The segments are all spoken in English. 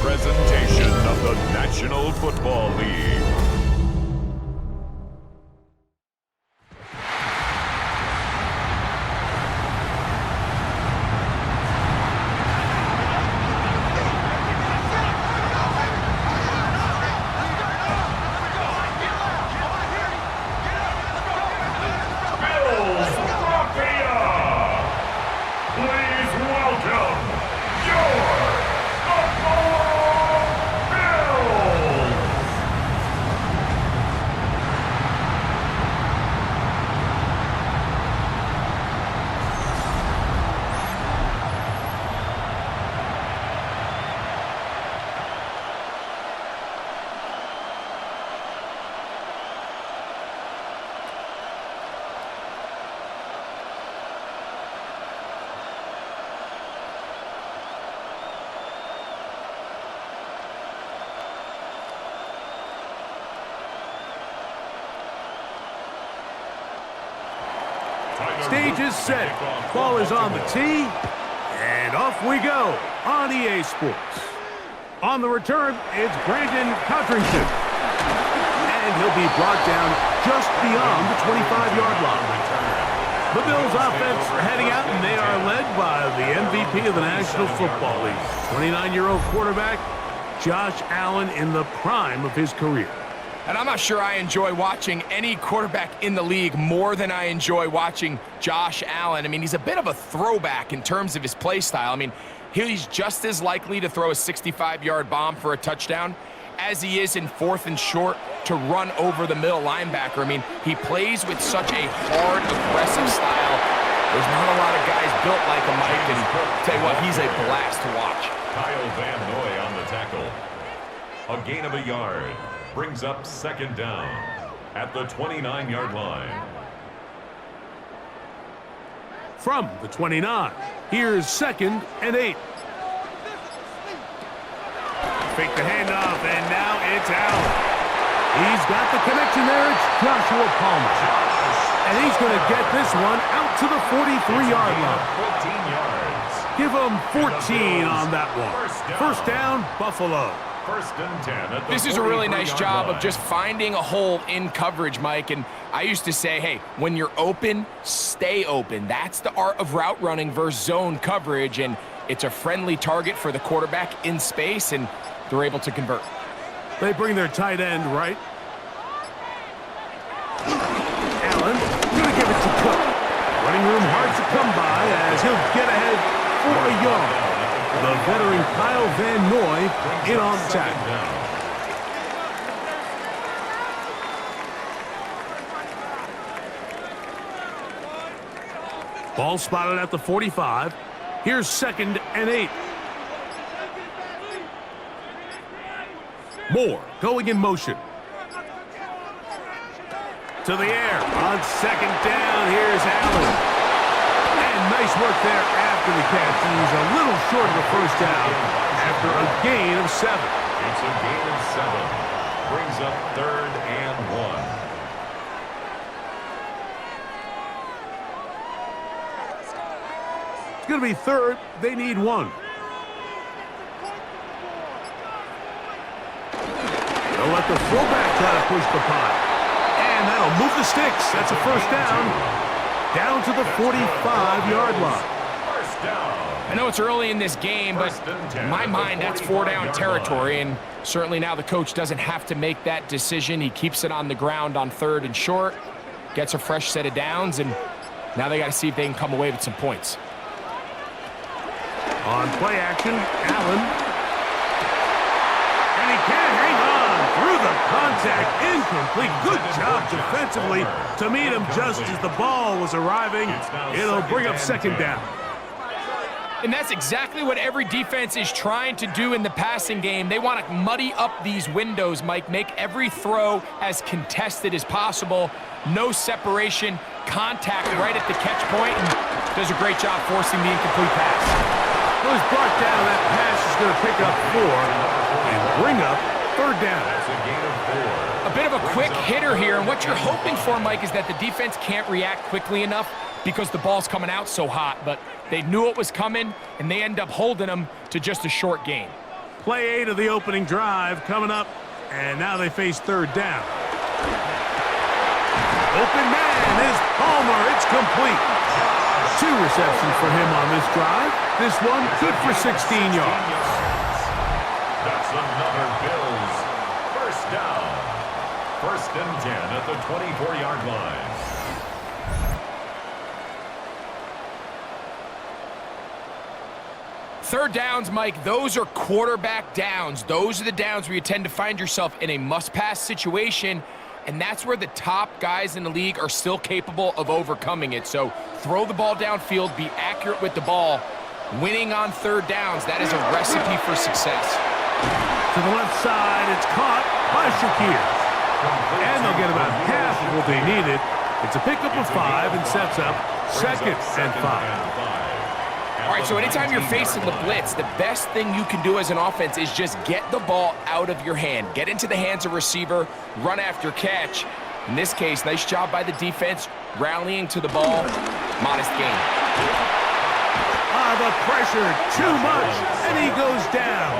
presentation of the National Football League. Stage is set. Ball is on the tee. And off we go on EA Sports. On the return, it's Brandon Codrington. And he'll be brought down just beyond the 25-yard line. The Bills offense heading out, and they are led by the MVP of the National Football League, 29-year-old quarterback Josh Allen in the prime of his career. And I'm not sure I enjoy watching any quarterback in the league more than I enjoy watching Josh Allen. I mean, he's a bit of a throwback in terms of his play style. I mean, he's just as likely to throw a 65-yard bomb for a touchdown as he is in 4th and short to run over the middle linebacker. I mean, he plays with such a hard, aggressive style. There's not a lot of guys built like him, Mike, and I'll tell you what, he's a blast to watch. Kyle Van Noy on the tackle. A gain of a yard. Brings up 2nd down at the 29-yard line. From the 29, here's 2nd and 8. Fake the handoff, and now it's Allen. He's got the connection there. It's Joshua Palmer. And he's going to get this one out to the 43-yard line. 14 yards. Give him 14 on that one. First down, Buffalo. 1st and 10 at the This is a really nice job line. of just finding a hole in coverage, Mike. And I used to say, hey, when you're open, stay open. That's the art of route running versus zone coverage. And it's a friendly target for the quarterback in space, and they're able to convert. They bring their tight end right. Allen going to give it to Cook. Running room hard to come by as he'll get ahead for a yard. The veteran Kyle Van Noy in on the tackle. Ball spotted at the 45. Here's 2nd and 8. Moore going in motion. To the air on 2nd down. Here's Allen. And nice work there after the catch. He's a little short of the first down after a gain of 7. It's a gain of 7. Brings up 3rd and 1. It's going to be 3rd. They need 1. They'll let the fullback try to push the pot. And that'll move the sticks. That's a first down. Down to the 45-yard line. First down. I know it's early in this game, but in my mind, that's 4-down territory. And certainly now the coach doesn't have to make that decision. He keeps it on the ground on 3rd and short, gets a fresh set of downs, and now they got to see if they can come away with some points. On play action, Allen. And he can't hang on through the contact. Incomplete. Good job defensively to meet him just as the ball was arriving. It'll bring up 2nd down. And that's exactly what every defense is trying to do in the passing game. They want to muddy up these windows, Mike, make every throw as contested as possible. No separation, contact right at the catch point, and does a great job forcing the incomplete pass. It was brought down. That pass is going to pick up 4 and bring up 3rd down. That's a gain of 4. A bit of a quick hitter here, and what you're hoping for, Mike, is that the defense can't react quickly enough because the ball's coming out so hot, but they knew it was coming, and they end up holding them to just a short gain. Play 8 of the opening drive coming up, and now they face third down. Open man is Palmer. It's complete. 2 receptions for him on this drive. This one good for 16 yards. That's another Bills first down. 1st and 10 at the 24-yard line. Third downs, Mike, those are quarterback downs. Those are the downs where you tend to find yourself in a must-pass situation, and that's where the top guys in the league are still capable of overcoming it. So throw the ball downfield, be accurate with the ball. Winning on third downs, that is a recipe for success. To the left side, it's caught by Shakir. And they'll get about half of what they needed. It's a pickup of 5 and sets up 2nd and 5. All right, so anytime you're facing the blitz, the best thing you can do as an offense is just get the ball out of your hand. Get into the hands of receiver, run after catch. In this case, nice job by the defense, rallying to the ball. Modest gain. The pressure, too much, and he goes down.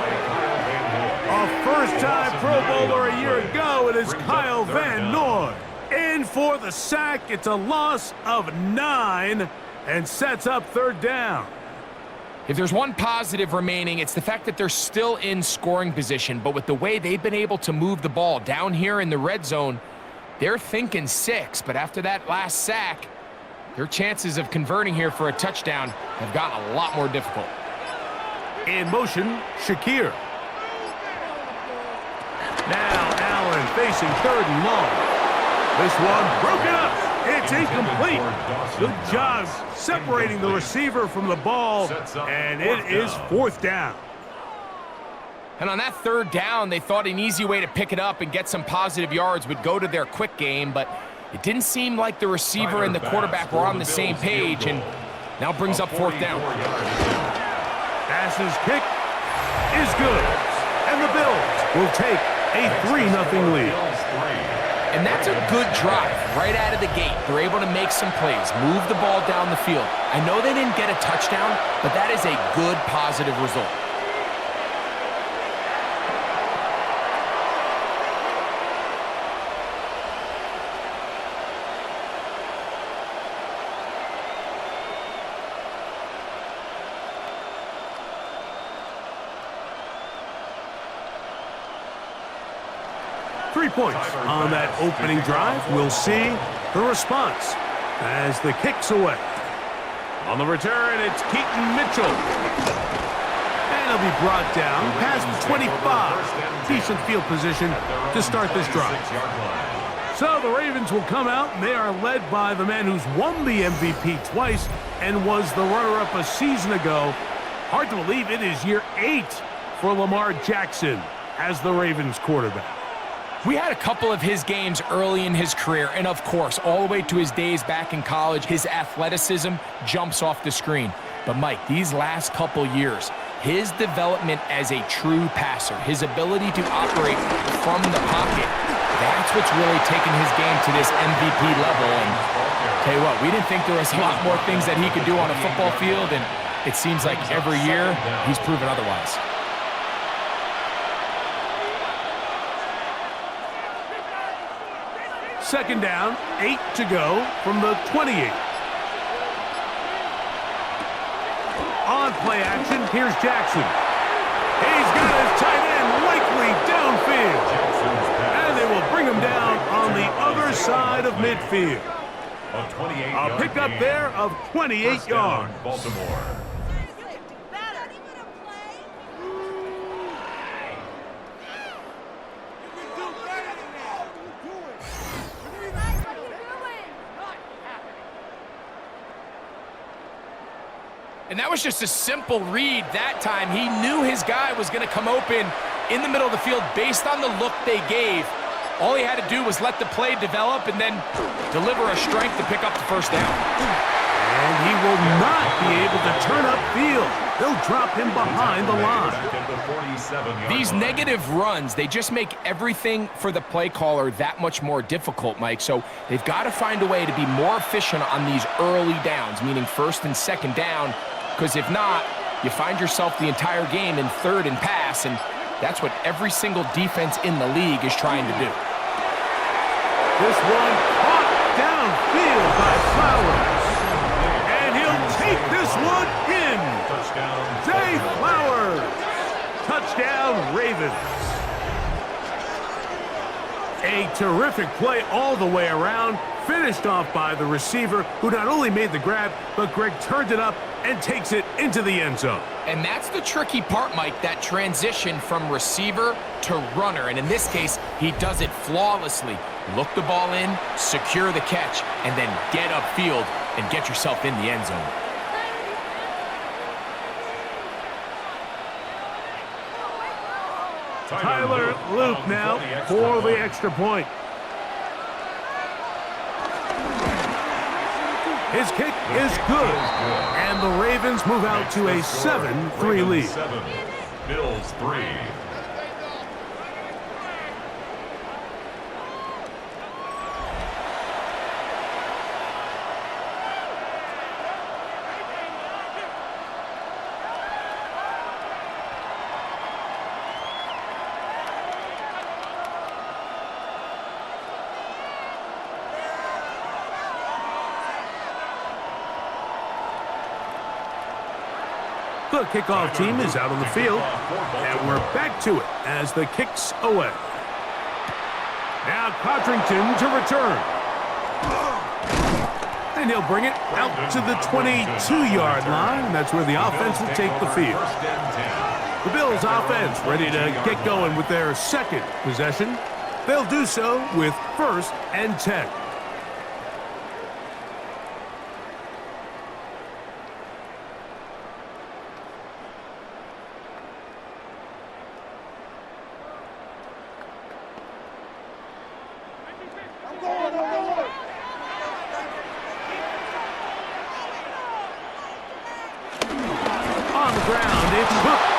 A first-time Pro Bowler a year ago, it is Kyle Van Noy. In for the sack, it's a loss of 9 and sets up third down. If there's one positive remaining, it's the fact that they're still in scoring position. But with the way they've been able to move the ball down here in the red zone, they're thinking 6. But after that last sack, their chances of converting here for a touchdown have gotten a lot more difficult. In motion, Shakir. Now Allen facing 3rd and long. This one broken up. It's incomplete. Good job separating the receiver from the ball, and it is 4th down. And on that 3rd down, they thought an easy way to pick it up and get some positive yards would go to their quick game, but it didn't seem like the receiver and the quarterback were on the same page, and now brings up 4th down. Pass's kick is good, and the Bills will take a 3-0 lead. And that's a good drive right out of the gate. They're able to make some plays, move the ball down the field. I know they didn't get a touchdown, but that is a good, positive result. Points on that opening drive. We'll see the response as the kick's away. On the return, it's Keaton Mitchell. And he'll be brought down past the 25. Decent field position to start this drive. So the Ravens will come out, and they are led by the man who's won the MVP twice and was the runner-up a season ago. Hard to believe it is year 8 for Lamar Jackson as the Ravens quarterback. We had a couple of his games early in his career, and of course, all the way to his days back in college, his athleticism jumps off the screen. But Mike, these last couple years, his development as a true passer, his ability to operate from the pocket, that's what's really taken his game to this MVP level. And tell you what, we didn't think there was a lot more things that he could do on a football field, and it seems like every year he's proven otherwise. Second down, 8 to go from the 28. On play action, here's Jackson. He's got his tight end likely downfield. And they will bring him down on the other side of midfield. A pickup there of 28 yards. Baltimore. And that was just a simple read that time. He knew his guy was going to come open in the middle of the field based on the look they gave. All he had to do was let the play develop and then deliver a strike to pick up the 1st down. And he will not be able to turn upfield. They'll drop him behind the line. These negative runs, they just make everything for the play caller that much more difficult, Mike. So they've got to find a way to be more efficient on these early downs, meaning 1st and 2nd down, because if not, you find yourself the entire game in third and pass, and that's what every single defense in the league is trying to do. This one caught downfield by Flowers. And he'll take this one in. Zay Flowers. Touchdown, Ravens. A terrific play all the way around, finished off by the receiver, who not only made the grab, but Greg turned it up and takes it into the end zone. And that's the tricky part, Mike, that transition from receiver to runner. And in this case, he does it flawlessly. Look the ball in, secure the catch, and then get upfield and get yourself in the end zone. Tyler Luke now for the extra point. His kick is good, and the Ravens move out to a 7-3 lead. 7, Bills 3. The kickoff team is out on the field, and we're back to it as the kick's away. Now Codrington to return. And he'll bring it out to the 22-yard line. That's where the offense will take the field. The Bills offense ready to get going with their second possession. They'll do so with 1st and 10.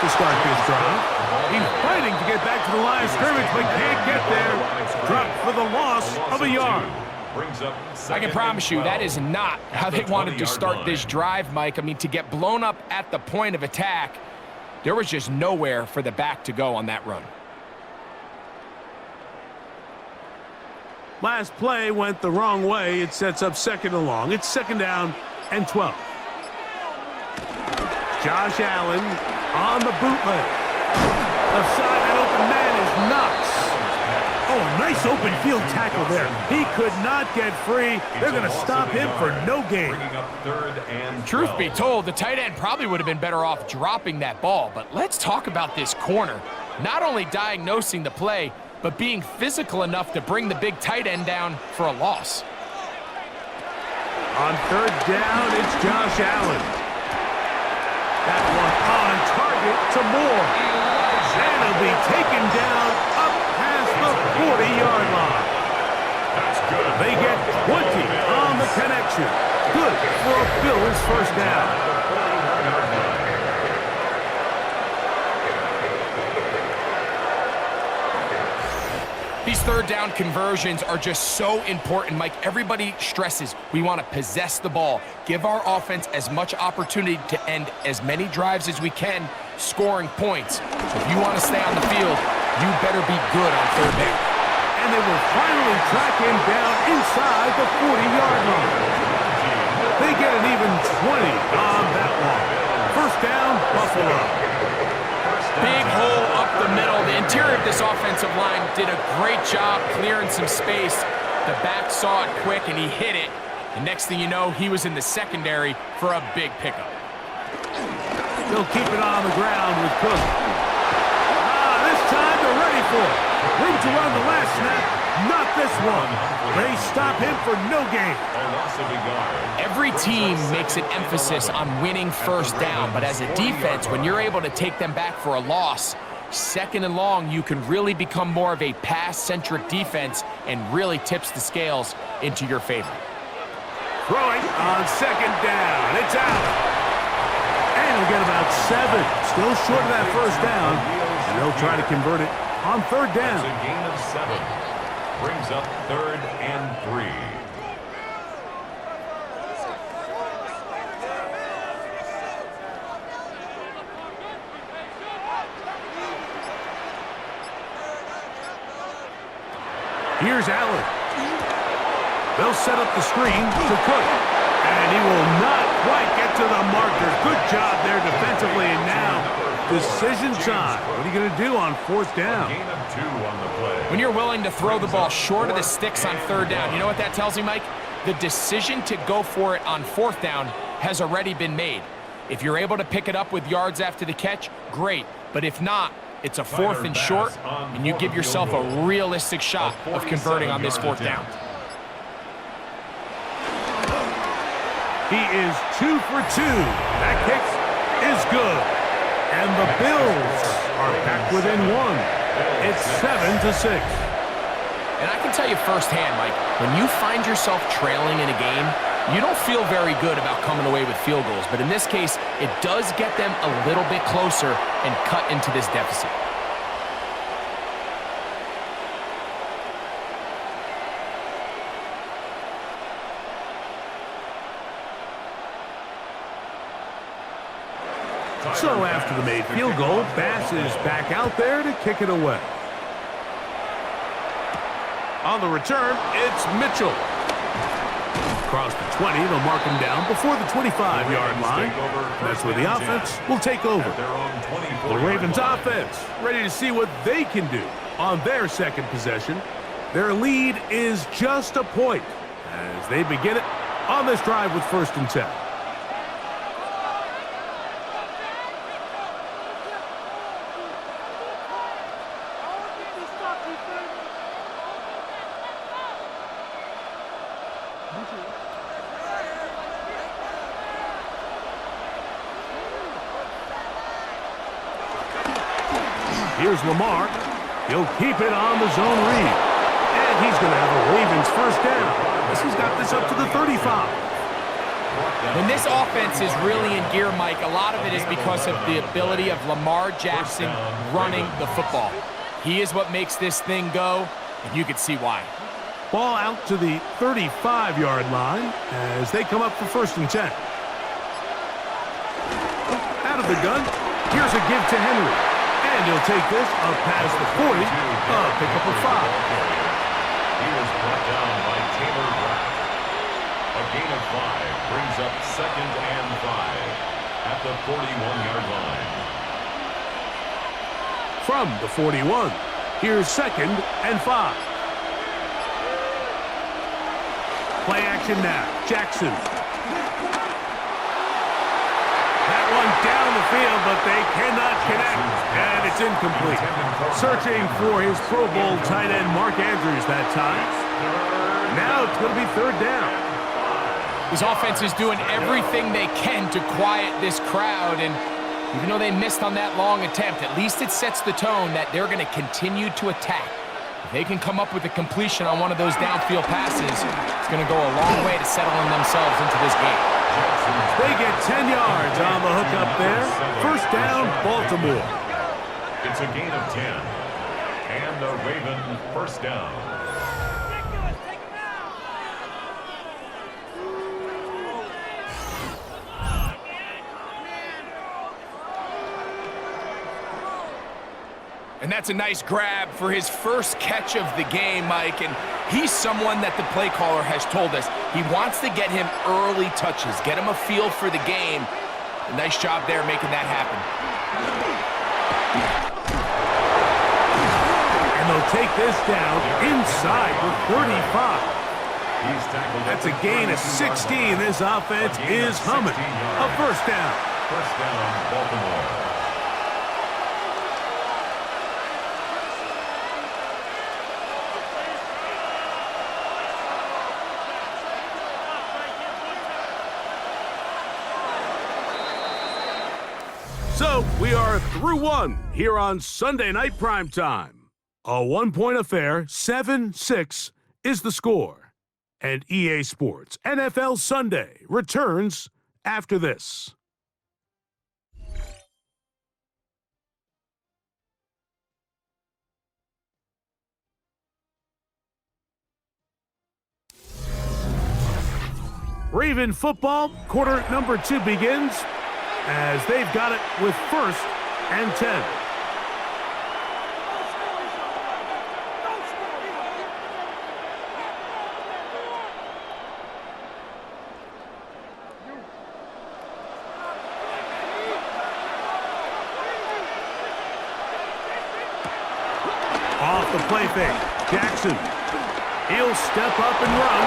To start this drive. He's fighting to get back to the line of scrimmage, but can't get there. Dropped for the loss of a yard. I can promise you that is not how they wanted to start this drive, Mike. I mean, to get blown up at the point of attack, there was just nowhere for the back to go on that run. Last play went the wrong way. It sets up 2nd and long. It's 2nd down and 12. Josh Allen on the bootleg. Left side, that open man is Knox. Oh, a nice open field tackle there. He could not get free. They're going to stop him for no gain. Truth be told, the tight end probably would have been better off dropping that ball. But let's talk about this corner. Not only diagnosing the play, but being physical enough to bring the big tight end down for a loss. On 3rd down, it's Josh Allen. That one on target to Moore. And he'll be taken down up past the 40-yard line. That's good. They get 20 on the connection. Good for a Bills 1st down. These 3rd down conversions are just so important, Mike. Everybody stresses we want to possess the ball, give our offense as much opportunity to end as many drives as we can, scoring points. So if you want to stay on the field, you better be good on 3rd down. And they will finally track him down inside the 40-yard line. They get an even 20 on that one. 1st down, Buffalo. Big hole up the middle. The interior of this offensive line did a great job clearing some space. The back saw it quick, and he hit it. The next thing you know, he was in the secondary for a big pickup. They'll keep it on the ground with Cook. This time they're ready for it. Room to run the last snap. Not this one. They stop him for no gain. Every team makes an emphasis on winning 1st down, but as a defense, when you're able to take them back for a loss, 2nd and long, you can really become more of a pass-centric defense and really tips the scales into your favor. Throwing on 2nd down. It's out. And he'll get about 7. Still short of that 1st down. And they'll try to convert it on 3rd down. It's a gain of 7. Brings up 3rd and 3. Here's Allen. They'll set up the screen to Cook. And he will not quite get to the marker. Good job there defensively. And now, decision time. What are you going to do on fourth down? Gain of 2 on the play. When you're willing to throw the ball short of the sticks on third down, you know what that tells me, Mike? The decision to go for it on fourth down has already been made. If you're able to pick it up with yards after the catch, great. But if not, it's a fourth and short, and you give yourself a realistic shot of converting on this fourth down. He is 2 for 2. That kick is good. And the Bills are back within 1. It's 7-6. And I can tell you firsthand, Mike, when you find yourself trailing in a game, you don't feel very good about coming away with field goals. But in this case, it does get them a little bit closer and cut into this deficit. So after the made field goal, Bass is back out there to kick it away. On the return, it's Mitchell. Across the 20, they'll mark him down before the 25-yard line. That's where the offense will take over. The Ravens offense ready to see what they can do on their second possession. Their lead is just a point as they begin it on this drive with 1st and 10. Here's Lamar. He'll keep it on the zone read. And he's going to have a Ravens first down. He's got this up to the 35. When this offense is really in gear, Mike, a lot of it is because of the ability of Lamar Jackson running the football. He is what makes this thing go, and you can see why. Ball out to the 35-yard line as they come up for 1st and 10. Out of the gun, here's a give to Henry. And he'll take this up past the 40, pick up a 5. He was brought down by Taylor Brack. A gain of 5 brings up 2nd and 5 at the 41-yard line. From the 41, here's 2nd and 5. Play action now. Jackson. That one down the field, but they cannot connect. And it's incomplete. Searching for his Pro Bowl tight end Mark Andrews that time. Now it's going to be 3rd down. This offense is doing everything they can to quiet this crowd, and even though they missed on that long attempt, at least it sets the tone that they're going to continue to attack. If they can come up with a completion on one of those downfield passes, it's going to go a long way to settling themselves into this game. They get 10 yards on the hook up there. First down, Baltimore. It's a gain of 10. And the Raven first down. And that's a nice grab for his first catch of the game, Mike. And he's someone that the play caller has told us he wants to get him early touches, get him a feel for the game. A nice job there making that happen. And they'll take this down inside the 35. That's a gain of 16. This offense is humming. A first down. First down, Baltimore. So we are through one here on Sunday Night Primetime. A one-point affair, 7-6 is the score. And EA Sports NFL Sunday returns after this. Raven football, quarter number 2 begins as they've got it with 1st and 10. play fake. Jackson. He'll step up and run,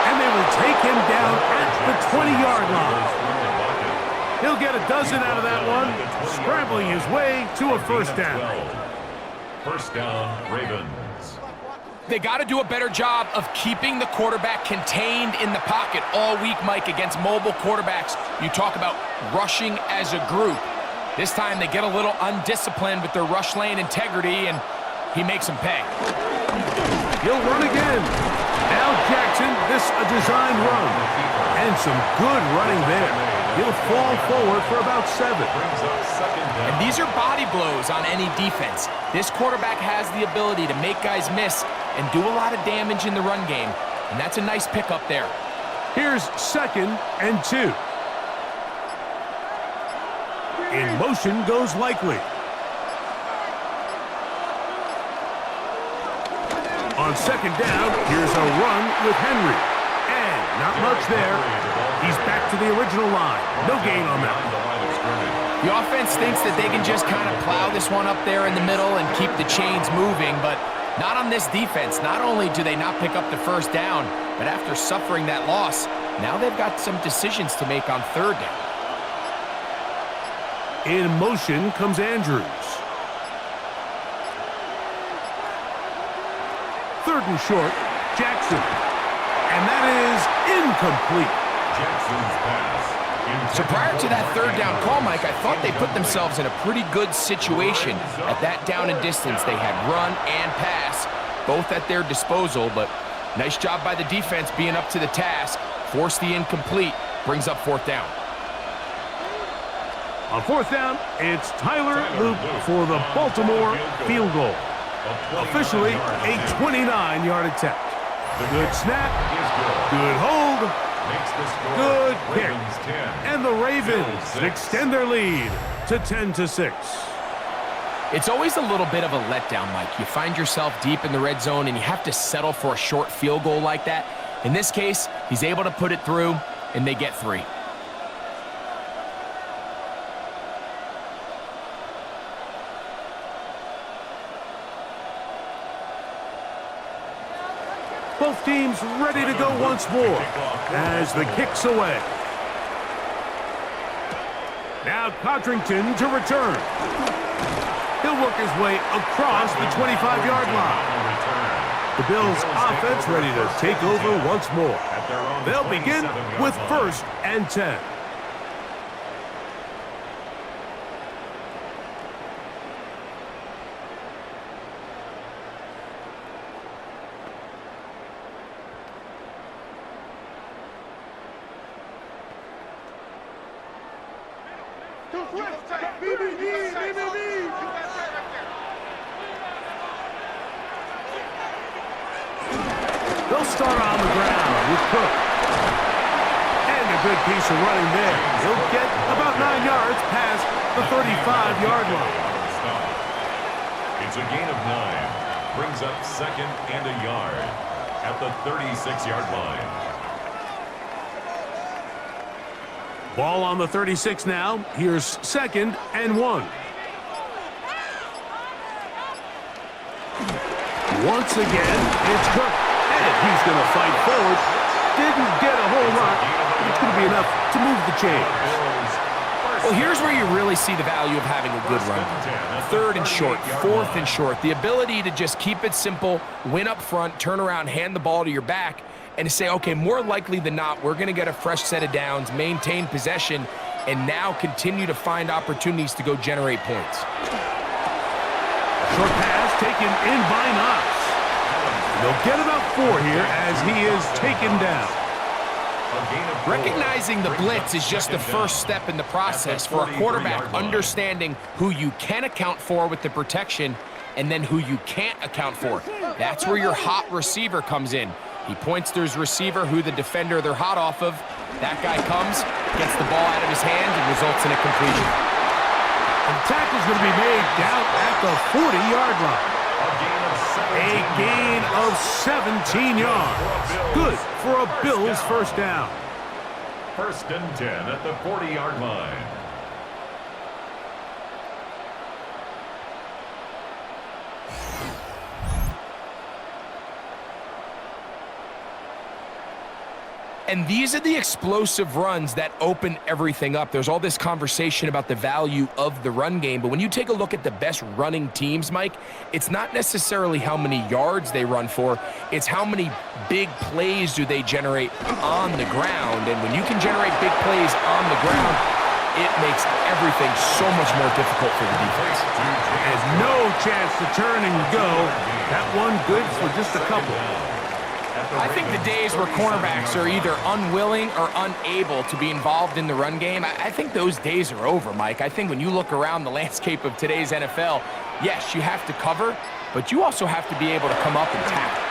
and they will take him down at the 20-yard line. He'll get a dozen out of that one, scrambling his way to a first down. First down, Ravens. They got to do a better job of keeping the quarterback contained in the pocket all week, Mike, against mobile quarterbacks. You talk about rushing as a group. This time they get a little undisciplined with their rush lane integrity, and he makes them pay. He'll run again. Now Jackson, this a designed run. And some good running there. He'll fall forward for about 7. And these are body blows on any defense. This quarterback has the ability to make guys miss and do a lot of damage in the run game. And that's a nice pickup there. Here's 2nd and 2. In motion goes Likely. On 2nd down, here's a run with Henry. And not much there. He's back to the original line. No gain on that. The offense thinks that they can just kind of plow this one up there in the middle and keep the chains moving, but not on this defense. Not only do they not pick up the first down, but after suffering that loss, now they've got some decisions to make on 3rd down. In motion comes Andrews. 3rd and short, Jackson. And that is incomplete. Jackson's pass. So prior to that 3rd down call, Mike, I thought they put themselves in a pretty good situation at that down and distance. They had run and pass, both at their disposal, but nice job by the defense being up to the task. Force the incomplete, brings up 4th down. On 4th down, it's Tyler Luke for the Baltimore field goal. Officially a 29-yard attempt. Good snap, good hold, good kick. And the Ravens extend their lead to 10-6. It's always a little bit of a letdown, Mike. You find yourself deep in the red zone and you have to settle for a short field goal like that. In this case, he's able to put it through, and they get 3. Both teams ready to go once more as the kick's away. Now Codrington to return. He'll work his way across the 25-yard line. The Bills' offense ready to take over once more. They'll begin with 1st and 10. They'll start on the ground with Cook. And a good piece of running there. He'll get about 9 yards past the 35-yard line. It's a gain of 9. Brings up 2nd and a yard at the 36-yard line. Ball on the 36 now. Here's 2nd and 1. Once again, it's Cook. And he's going to fight forward. Didn't get a whole lot. It's going to be enough to move the chains. Well, here's where you really see the value of having a good run. 3rd and short, 4th and short. The ability to just keep it simple, win up front, turn around, hand the ball to your back, and to say, okay, more likely than not, we're going to get a fresh set of downs, maintain possession, and now continue to find opportunities to go generate points. Short pass taken in by Knox. They'll get about 4 here as he is taken down. Recognizing the blitz is just the first step in the process for a quarterback, understanding who you can account for with the protection and then who you can't account for. That's where your hot receiver comes in. He points to his receiver, who the defender they're hot off of. That guy comes, gets the ball out of his hand, and results in a completion. And the tackle's going to be made down at the 40-yard line. A gain of 17 yards. Good for a Bills first down. 1st and 10 at the 40-yard line. And these are the explosive runs that open everything up. There's all this conversation about the value of the run game, but when you take a look at the best running teams, Mike, it's not necessarily how many yards they run for, it's how many big plays do they generate on the ground. And when you can generate big plays on the ground, it makes everything so much more difficult for the defense. There's no chance to turn and go. That one good for just a couple. I think the days where cornerbacks are either unwilling or unable to be involved in the run game, I think those days are over, Mike. I think when you look around the landscape of today's NFL, yes, you have to cover, but you also have to be able to come up and tackle.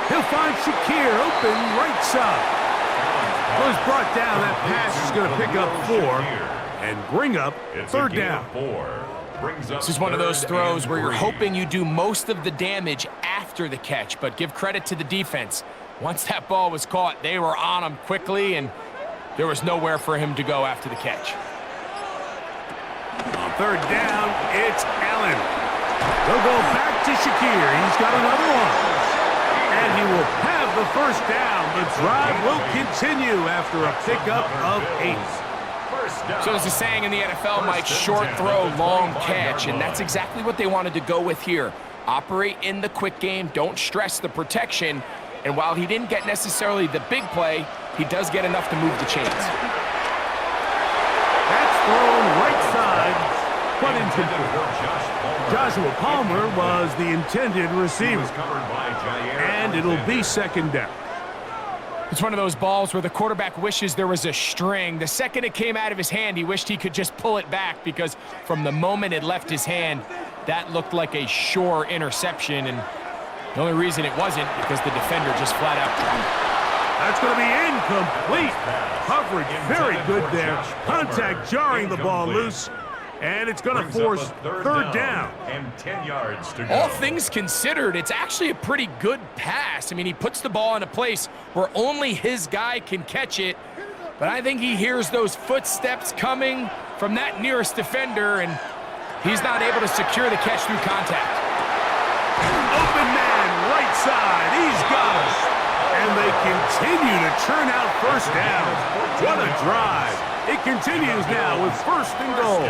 He'll find Shakir open right side. Was brought down. That pass is going to pick up 4 and bring up third down. This is one of those throws where you're hoping you do most of the damage after the catch, but give credit to the defense. Once that ball was caught, they were on him quickly, and there was nowhere for him to go after the catch. On third down, it's Allen. They'll go back to Shakir. He's got another one. And he will have the first down. The drive will continue after a pickup of 8. So there's a saying in the NFL, Mike, short throw, long catch, and that's exactly what they wanted to go with here. Operate in the quick game, don't stress the protection, and while he didn't get necessarily the big play, he does get enough to move the chains. That's thrown right side, but incomplete. Joshua Palmer was the intended receiver, and it'll be second down. It's one of those balls where the quarterback wishes there was a string. The second it came out of his hand, he wished he could just pull it back, because from the moment it left his hand, that looked like a sure interception, and the only reason it wasn't because the defender just flat out dropped it. That's going to be incomplete. Coverage very good there. Contact jarring the ball loose, and it's going to force third down. And 10 yards to go. All things considered, it's actually a pretty good pass. I mean, he puts the ball in a place where only his guy can catch it, but I think he hears those footsteps coming from that nearest defender, and he's not able to secure the catch through contact. Open man, right side, he's got us. And they continue to churn out first down. What a drive. It continues now with first and goal.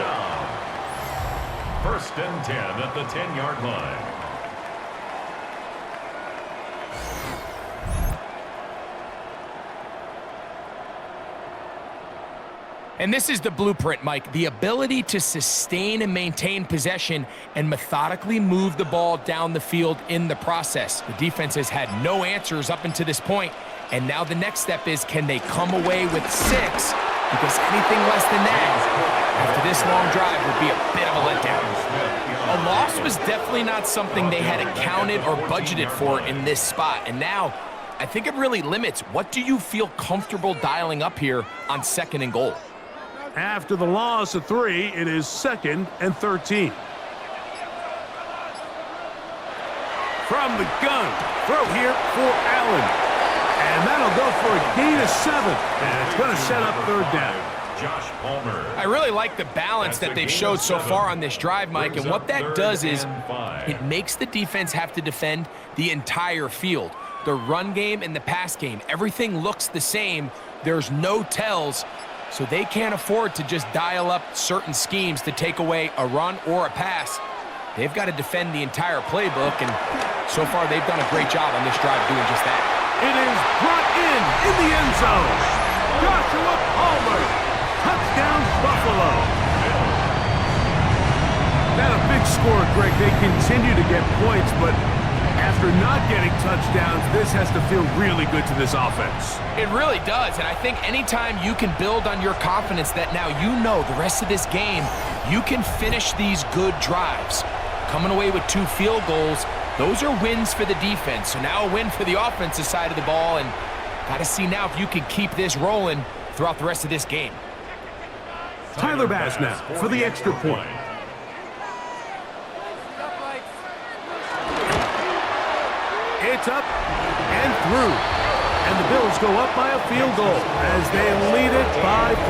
First and 10 at the 10-yard line. And this is the blueprint, Mike. The ability to sustain and maintain possession and methodically move the ball down the field in the process. The defense has had no answers up until this point, and now the next step is, can they come away with 6? Because anything less than that, after this long drive, would be a bit of a letdown. A loss was definitely not something they had accounted or budgeted for in this spot, and now I think it really limits, what do you feel comfortable dialing up here on second and goal? After the loss of 3, it is second and 13. From the gun, throw here for Allen. And that'll go for a gain of 7. And it's going to set up third down. Josh Palmer. I really like the balance that they've showed so far on this drive, Mike, and what that does is it makes the defense have to defend the entire field. The run game and the pass game, everything looks the same. There's no tells, so they can't afford to just dial up certain schemes to take away a run or a pass. They've got to defend the entire playbook, and so far they've done a great job on this drive doing just that. It is brought in the end zone. Joshua Palmer, touchdown Buffalo. Not a big score, Greg. They continue to get points, but after not getting touchdowns, this has to feel really good to this offense. It really does, and I think anytime you can build on your confidence that now you know the rest of this game, you can finish these good drives. Coming away with 2 field goals, those are wins for the defense. So now a win for the offensive side of the ball, and got to see now if you can keep this rolling throughout the rest of this game. Tyler Bass now for the extra point. It's up and through. And the Bills go up by a field goal as they lead it by 3.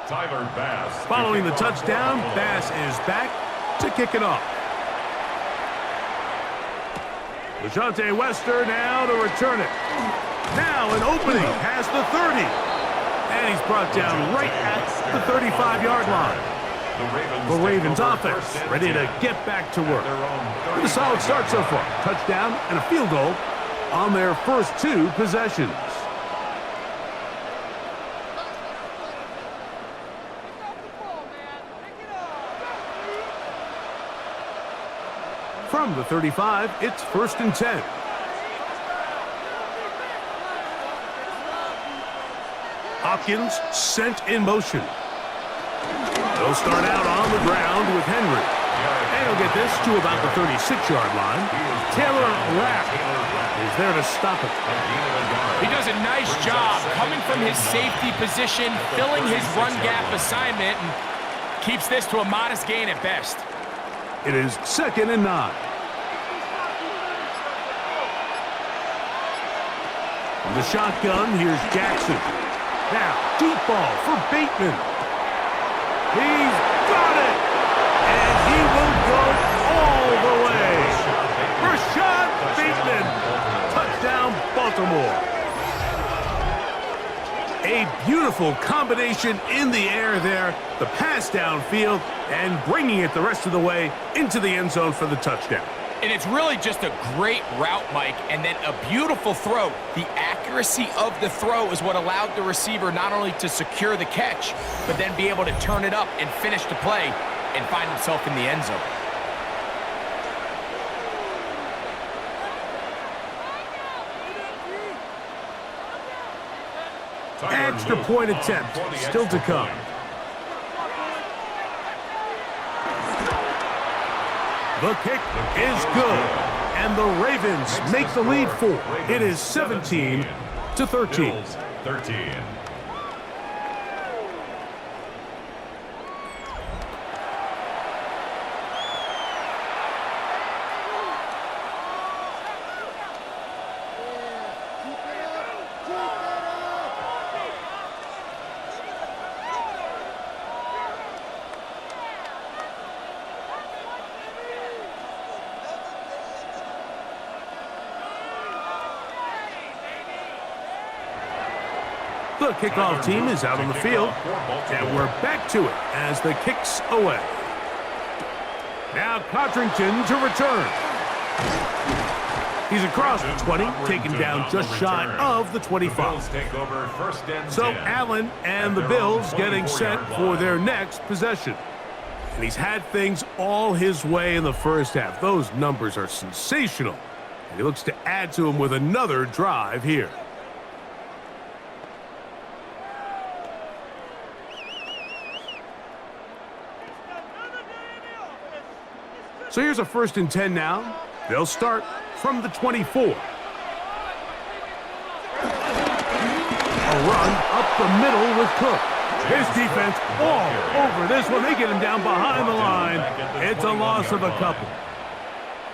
Tyler Bass. Following the touchdown, Bass is back to kick it off. Lashonte Wester now to return it. Now an opening past the 30. And he's brought down right at the 35-yard line. The Ravens offense ready to get back to work. With a solid start so far. Touchdown and a field goal on their first 2 possessions. From the 35, it's 1st and 10. Hopkins sent in motion. They'll start out on the ground with Henry. And he'll get this to about the 36-yard line. Taylor Rapp is there to stop it. He does a nice job coming from his safety position, filling his run gap assignment, and keeps this to a modest gain at best. It is 2nd and 9. From the shotgun, here's Jackson. Now, deep ball for Bateman. He's got it! And he will go all the way. Rashad Bateman. Touchdown, Baltimore. A beautiful combination in the air there. The pass downfield and bringing it the rest of the way into the end zone for the touchdown. And it's really just a great route, Mike, and then a beautiful throw. The accuracy of the throw is what allowed the receiver not only to secure the catch, but then be able to turn it up and finish the play and find himself in the end zone. Extra point attempt still to come. The kick is good, and the Ravens make the lead 4. It is 17-13. 13. The kickoff team is out on the field, and we're back to it as the kick's away. Now Codrington to return. He's across the 20, taken down just shy of the 25. So Allen and the Bills getting set for their next possession. And he's had things all his way in the first half. Those numbers are sensational. And he looks to add to them with another drive here. So here's a 1st and 10 now. They'll start from the 24. A run up the middle with Cook. His defense all over this one. They get him down behind the line. It's a loss of a couple.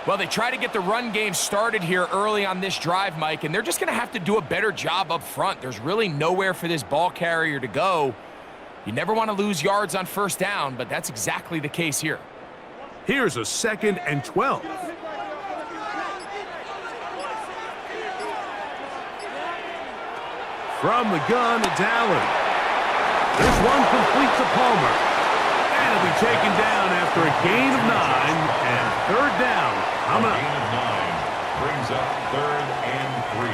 Well, they try to get the run game started here early on this drive, Mike, and they're just going to have to do a better job up front. There's really nowhere for this ball carrier to go. You never want to lose yards on 1st down, but that's exactly the case here. Here's a 2nd and 12. From the gun, it's Allen. This one complete to Palmer. And it'll be taken down after a gain of 9 and 3rd down. Gain of 9 brings up 3rd and 3.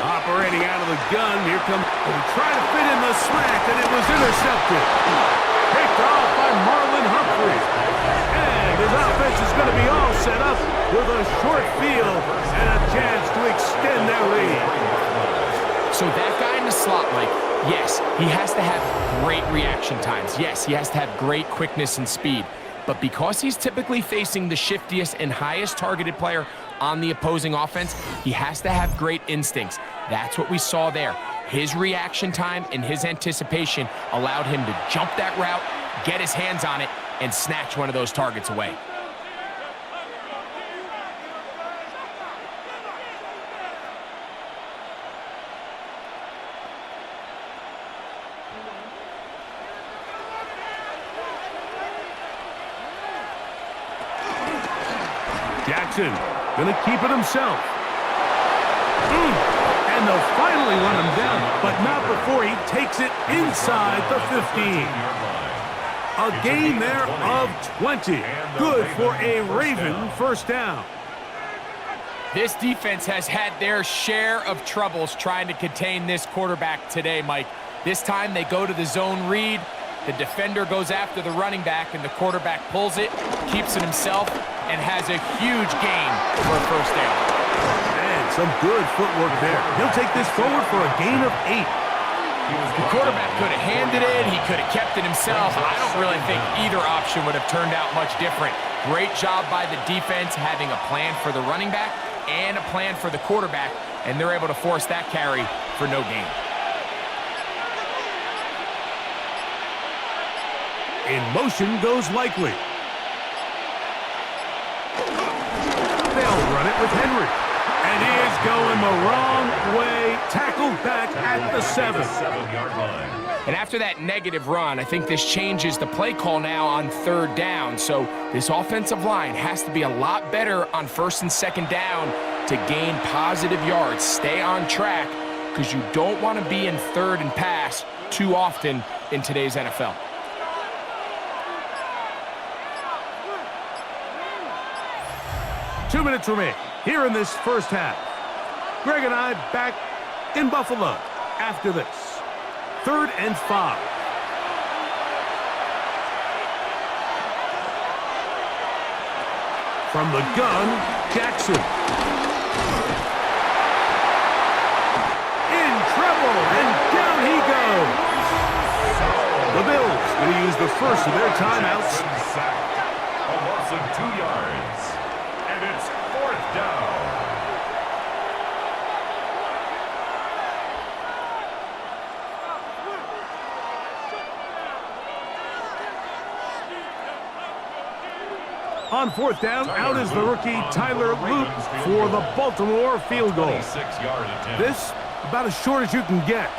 Operating out of the gun, here comes, trying to fit in the slant, and it was intercepted. Picked off by Marlon Humphrey. And his offense is going to be all set up with a short field and a chance to extend their lead. So that guy in the slot, Mike, yes, he has to have great reaction times. Yes, he has to have great quickness and speed. But because he's typically facing the shiftiest and highest targeted player on the opposing offense, he has to have great instincts. That's what we saw there. His reaction time and his anticipation allowed him to jump that route, get his hands on it, and snatch one of those targets away. Jackson gonna keep it himself. And they'll finally run him down, but not before he takes it inside the 15. A gain there of 20. Good for a Raven first down. This defense has had their share of troubles trying to contain this quarterback today, Mike. This time they go to the zone read. The defender goes after the running back, and the quarterback pulls it, keeps it himself, and has a huge gain for a first down. Man, some good footwork there. He'll take this forward for a gain of 8. The quarterback could have handed it. He could have kept it himself. I don't really think either option would have turned out much different. Great job by the defense having a plan for the running back and a plan for the quarterback, and they're able to force that carry for no gain. In motion goes Likely. They'll run it with Henry. And he is going the wrong way. Tackled back at the 7. And after that negative run, I think this changes the play call now on third down. So this offensive line has to be a lot better on first and second down to gain positive yards. Stay on track, because you don't want to be in third and pass too often in today's NFL. Two minutes remain here in this first half. Greg and I back in Buffalo after this. 3rd and 5. From the gun, Jackson. In trouble, and down he goes. The Bills going to use the first of their timeouts. A loss of 2 yards. And it's 4th down. On 4th down, out is the rookie Tyler Loop for the Baltimore field goal. This, about as short as you can get.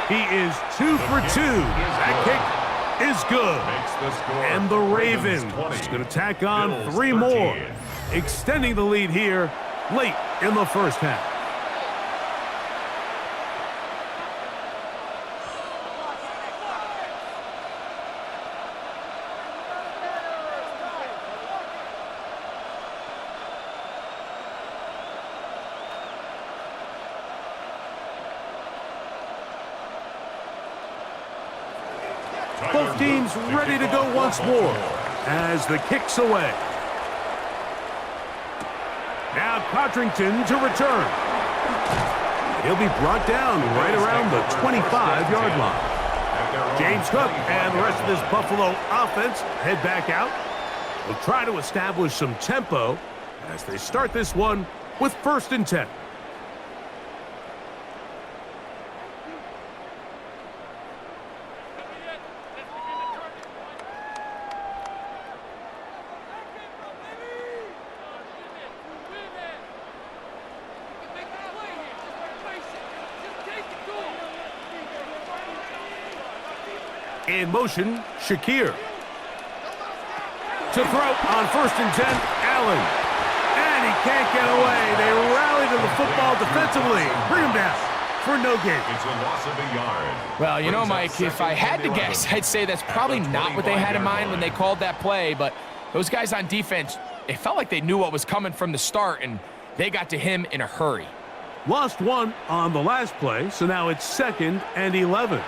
He is 2 for 2. That kick is good. And the Ravens going to tack on 3 more, extending the lead here late in the first half. Both teams ready to go once more as the kick's away. Now Codrington to return. He'll be brought down right around the 25-yard line. James Cook and the rest of this Buffalo offense head back out. They'll try to establish some tempo as they start this one with 1st and 10. In motion, Shakir. To throw on 1st and 10, Allen. And he can't get away. They rally to the football defensively. Bring him down for no gain. It's a loss of a yard. Well, you know, Mike, if I had to guess, I'd say that's probably not what they had in mind when they called that play. But those guys on defense, it felt like they knew what was coming from the start, and they got to him in a hurry. Lost 1 on the last play, so now it's 2nd and 11.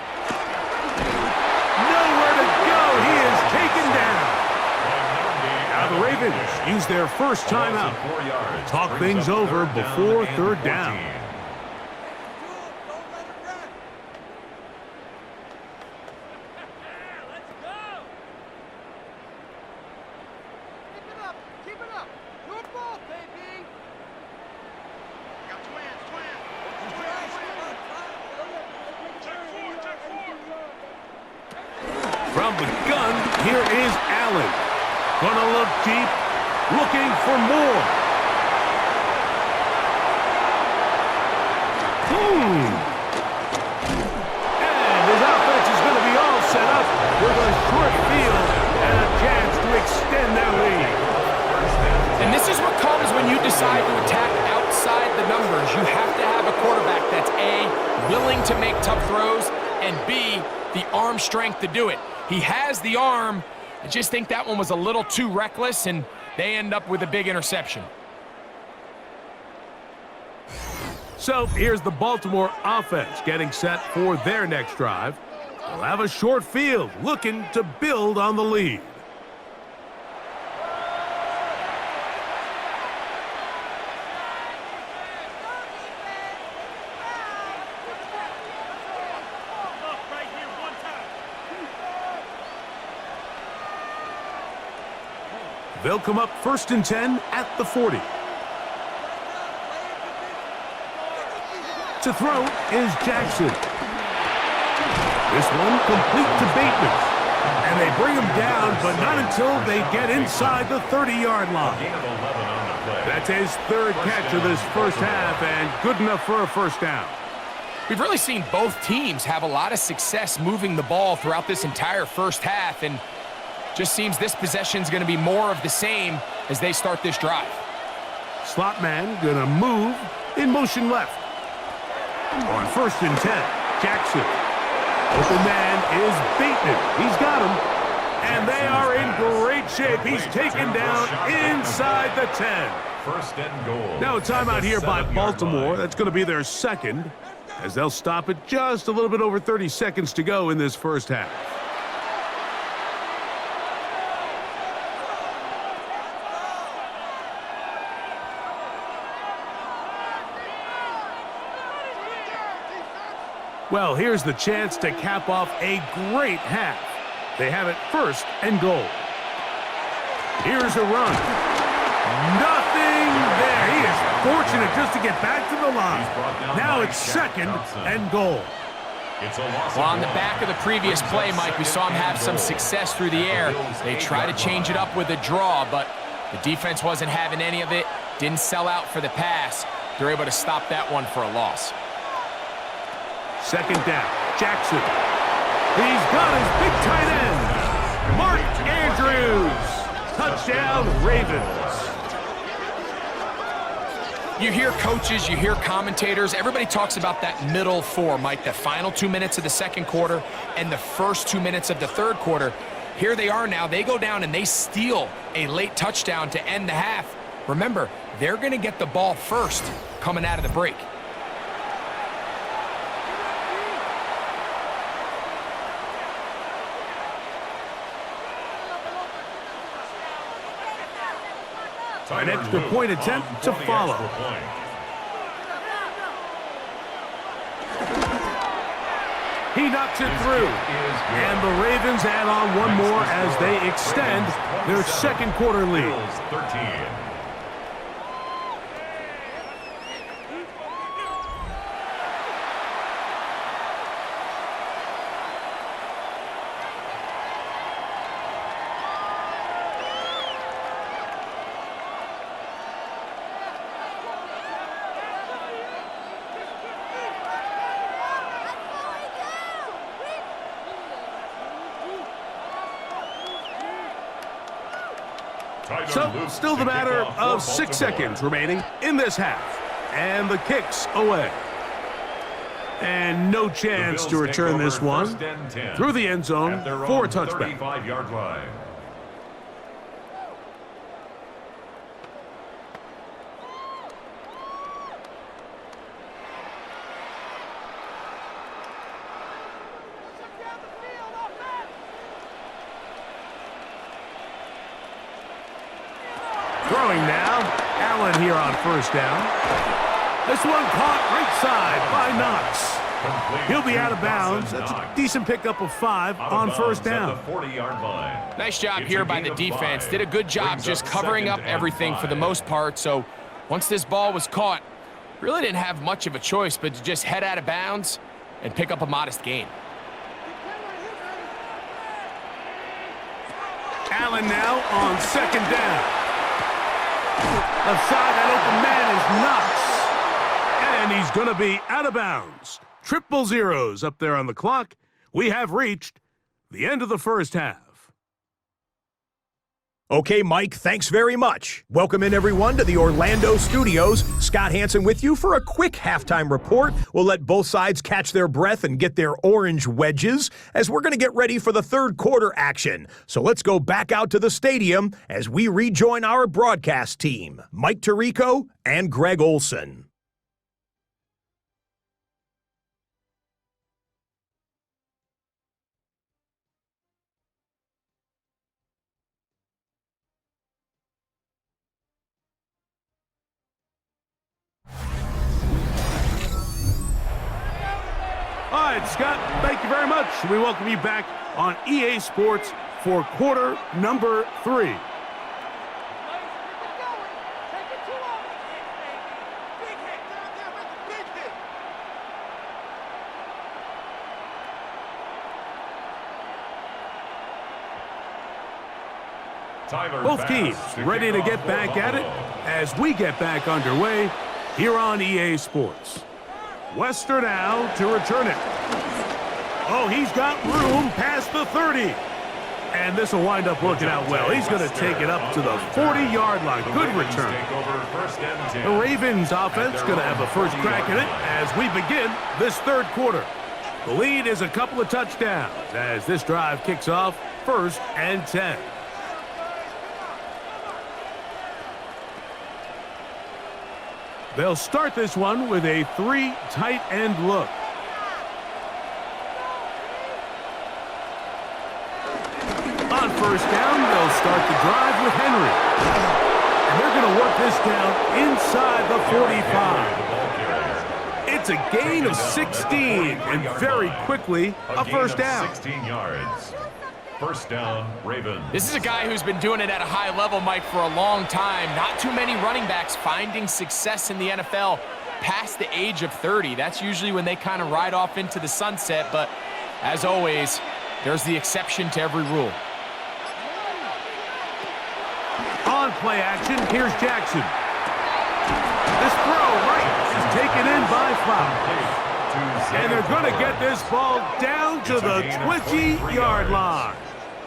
Nowhere to go. He is taken down. Now the Ravens use their first timeout. Talk things over before 3rd down. from the gun. Here is Allen. Gonna look deep, looking for more. And his offense is going to be all set up with a short field and a chance to extend their lead. And this is what comes when you decide to attack outside the numbers. You have to have a quarterback that's A, willing to make tough throws, and B, the arm strength to do it. He has the arm. I just think that one was a little too reckless, and they end up with a big interception. So here's the Baltimore offense getting set for their next drive. They'll have a short field looking to build on the lead. They'll come up 1st and 10 at the 40. To throw is Jackson. This one complete to Bateman. And they bring him down, but not until they get inside the 30-yard line. That's his 3rd catch of this first half, and good enough for a first down. We've really seen both teams have a lot of success moving the ball throughout this entire first half, and just seems this possession is going to be more of the same as they start this drive. Slot man going to move in motion left. On 1st and 10, Jackson. Open man is Bateman. He's got him. And they are in great shape. He's taken down inside the 10. 1st and goal. Now a timeout here by Baltimore. That's going to be their 2nd, as they'll stop it just a little bit over 30 seconds to go in this first half. Well, here's the chance to cap off a great half. They have it 1st and goal. Here's a run. Nothing there. He is fortunate just to get back to the line. Now it's 2nd and goal. Well, on the back of the previous play, Mike, we saw him have some success through the air. They try to change it up with a draw, but the defense wasn't having any of it. Didn't sell out for the pass. They're able to stop that one for a loss. 2nd down, Jackson. He's got his big tight end, Mark Andrews. Touchdown, Ravens. You hear coaches, you hear commentators, everybody talks about that middle 4, Mike, the final 2 minutes of the 2nd quarter and the first 2 minutes of the 3rd quarter. Here they are now. They go down and they steal a late touchdown to end the half. Remember, they're going to get the ball first coming out of the break. An extra point attempt to follow. He knocks it through. And the Ravens add on one more as they extend their 2nd quarter lead. 13. So, still the matter of 6 seconds remaining in this half. And the kick's away. And no chance to return this one through the end zone for a touchback. 35-yard line. Throwing now, Allen here on 1st down. This one caught right side by Knox. He'll be out of bounds. That's a decent pickup of 5 on 1st down. 40-yard line. Nice job here by the defense. Did a good job just covering up everything for the most part. So once this ball was caught, really didn't have much of a choice but to just head out of bounds and pick up a modest gain. Allen now on second down. Left side, that open man is Knox. And he's going to be out of bounds. Triple zeros up there on the clock. We have reached the end of the first half. Okay, Mike, thanks very much. Welcome in, everyone, to the Orlando studios. Scott Hansen with you for a quick halftime report. We'll let both sides catch their breath and get their orange wedges as we're going to get ready for the third quarter action. So let's go back out to the stadium as we rejoin our broadcast team, Mike Tirico and Greg Olson. All right, Scott, thank you very much. We welcome you back on EA Sports for quarter number 3. Both teams ready to get back at it as we get back underway here on EA Sports. Wester now to return it. Oh, he's got room past the 30. And this will wind up working out well. He's going to take it up to the 40-yard line. Good return. The Ravens offense going to have a first crack at it as we begin this third quarter. The lead is a couple of touchdowns as this drive kicks off 1st and 10. They'll start this one with a 3 tight end look. On first down, they'll start the drive with Henry. And they're going to work this down inside the 45. It's a gain of 16, and very quickly, a first down. 16 yards. First down, Ravens. This is a guy who's been doing it at a high level, Mike, for a long time. Not too many running backs finding success in the NFL past the age of 30. That's usually when they kind of ride off into the sunset, but as always, there's the exception to every rule. On play action, here's Jackson. This throw right is taken in by Flower. And they're going to get this ball down to the 20-yard line.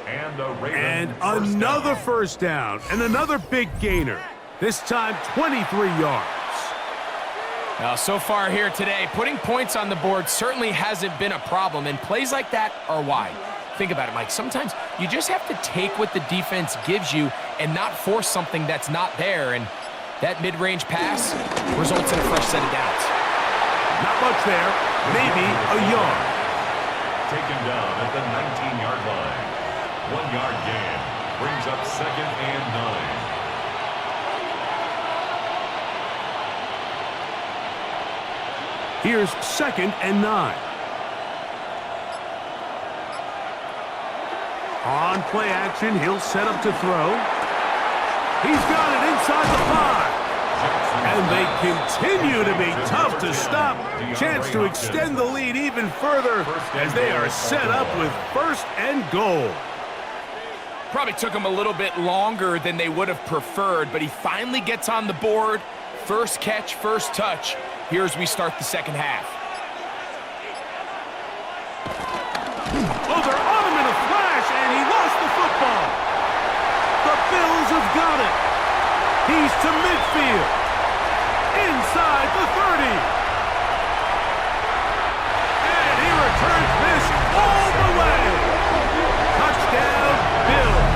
And another first down and another big gainer. This time 23 yards. Now, so far here today, putting points on the board certainly hasn't been a problem, and plays like that are why. Think about it, Mike. Sometimes you just have to take what the defense gives you and not force something that's not there, and that mid-range pass results in a fresh set of downs. Not much there, maybe a yard. Taken down at the 19-yard line. 1-yard gain brings up 2nd and 9. Here's 2nd and 9. On play action, he'll set up to throw. He's got it inside the 5. And they continue to be tough to stop. Chance to extend the lead even further as they are set up with 1st and goal. Probably took him a little bit longer than they would have preferred, but he finally gets on the board. First catch, first touch. Here as we start the second half. Oh, they're on him in a flash, and he lost the football. The Bills have got it. He's to midfield. Inside the 30. And he returns this all the way. Touchdown, Bills.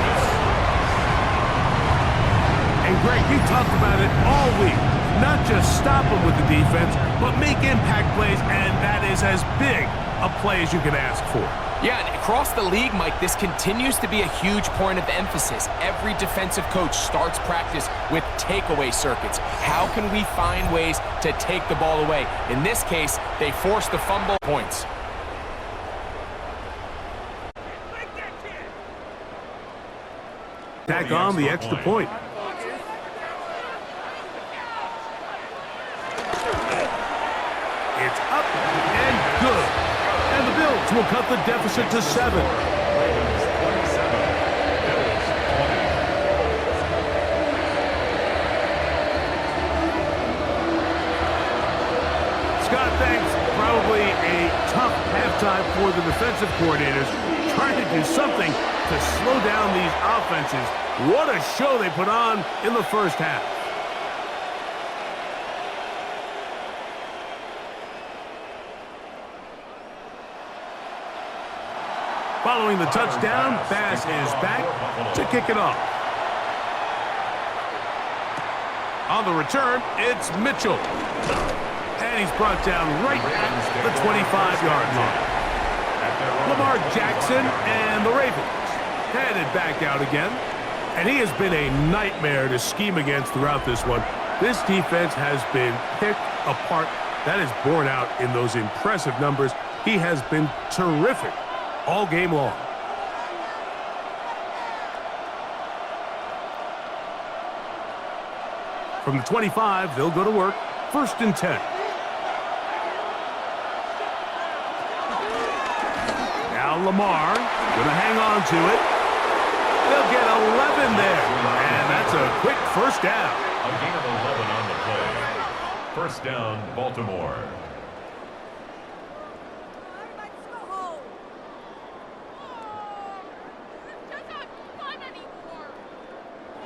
And Greg, you talked about it all week. Not just stop them with the defense, but make impact plays, and that is as big a play as you can ask for. Yeah, and across the league, Mike, this continues to be a huge point of emphasis. Every defensive coach starts practice with takeaway circuits. How can we find ways to take the ball away? In this case, they force the fumble points. Tack on the extra point. It's up and good. And the Bills will cut the deficit to 7. thanks. Probably a tough halftime for the defensive coordinators, trying to do something to slow down these offenses. What a show they put on in the first half. Following the touchdown, Bass is back to kick it off. On the return, it's Mitchell. And he's brought down right at the 25-yard line. Lamar Jackson and the Ravens headed back out again. And he has been a nightmare to scheme against throughout this one. This defense has been picked apart. That is borne out in those impressive numbers. He has been terrific all game long. From the 25, they'll go to work. 1st and 10. Now Lamar gonna hang on to it. They'll get 11 there, and that's a quick first down. A gain of 11 on the play. First down, Baltimore.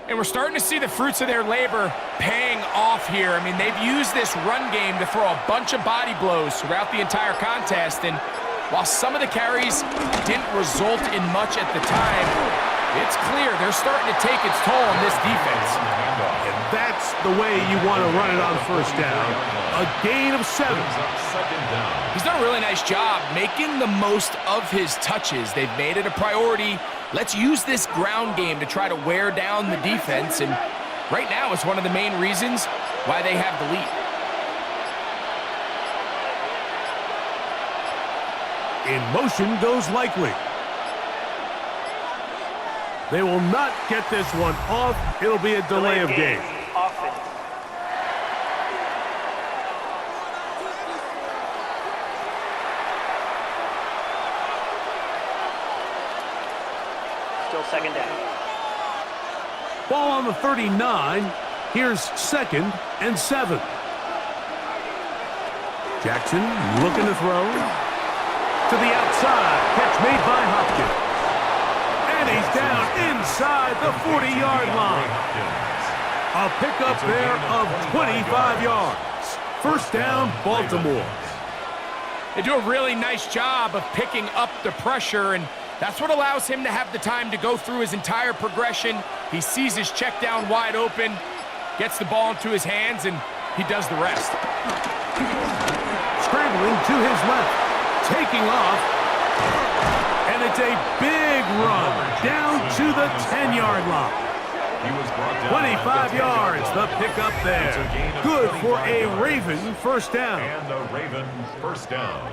And we're starting to see the fruits of their labor paying off here. I mean, they've used this run game to throw a bunch of body blows throughout the entire contest. And while some of the carries didn't result in much at the time, it's clear they're starting to take its toll on this defense. And that's the way you want to run it on first down. A gain of 7. He's done a really nice job making the most of his touches. They've made it a priority. Let's use this ground game to try to wear down the defense, and right now it's one of the main reasons why they have the lead. In motion goes Likely. They will not get this one off. It'll be a delay of game. Still 2nd down. Ball on the 39. Here's 2nd and 7. Jackson looking to throw. To the outside. Catch made by Hopkins. And he's down inside the 40-yard line. A pickup there of 25 yards. First down, Baltimore. They do a really nice job of picking up the pressure, and that's what allows him to have the time to go through his entire progression. He sees his check down wide open, gets the ball into his hands, and he does the rest. Scrambling to his left, taking off, and it's a big run down to the 10-yard line. 25 yards, the pickup there. Good for a Raven first down. And a Raven first down.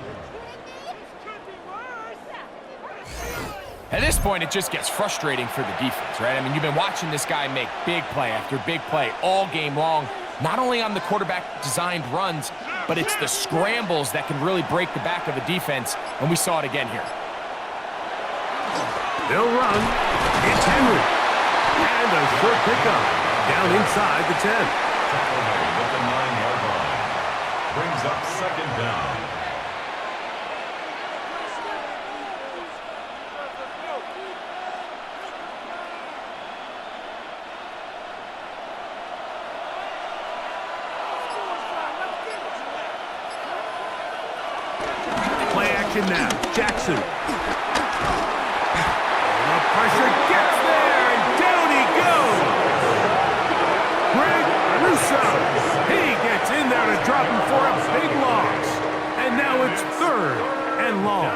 At this point, it just gets frustrating for the defense, right? I mean, you've been watching this guy make big play after big play all game long, not only on the quarterback-designed runs, but it's the scrambles that can really break the back of a defense, and we saw it again here. They'll run. It's Henry. And a short pickup down inside the 10. At the 9-yard line. Brings up 2nd down. Play action now. Jackson. The pressure gets there, and down he goes. Greg Russo. He gets in there to drop him for a big loss. And now it's 3rd and long.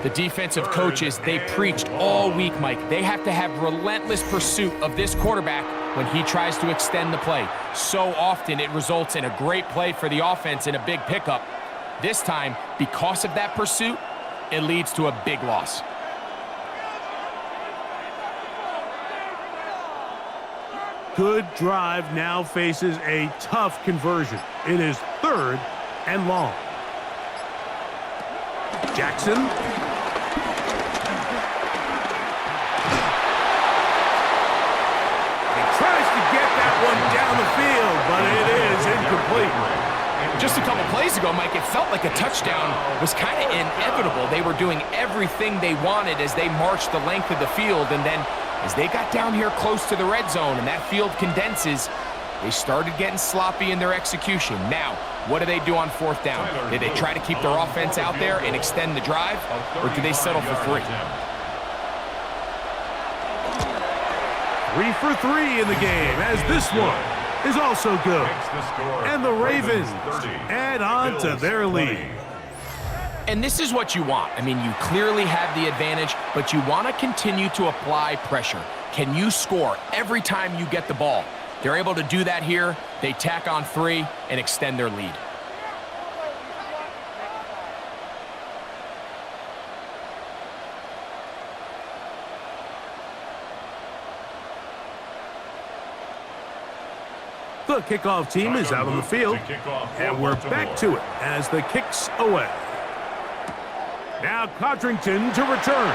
The defensive coaches, they preached all week, Mike. They have to have relentless pursuit of this quarterback when he tries to extend the play. So often it results in a great play for the offense and a big pickup. This time, because of that pursuit, it leads to a big loss. Good drive now faces a tough conversion. It is 3rd and long. Jackson. He tries to get that one down the field, but it is incomplete. Just a couple plays ago, Mike, it felt like a touchdown was kind of inevitable. They were doing everything they wanted as they marched the length of the field, and then as they got down here close to the red zone and that field condenses, they started getting sloppy in their execution. Now, what do they do on fourth down? Did they try to keep their offense out there and extend the drive, or do they settle for 3? 3 for 3 in the game, as this one is also good. And the Ravens add on to their lead. And this is what you want. I mean, you clearly have the advantage, but you want to continue to apply pressure. Can you score every time you get the ball? They're able to do that here. They tack on 3 and extend their lead. The kickoff team is out on the field, and we're back to it as the kick's away. Now Codrington to return.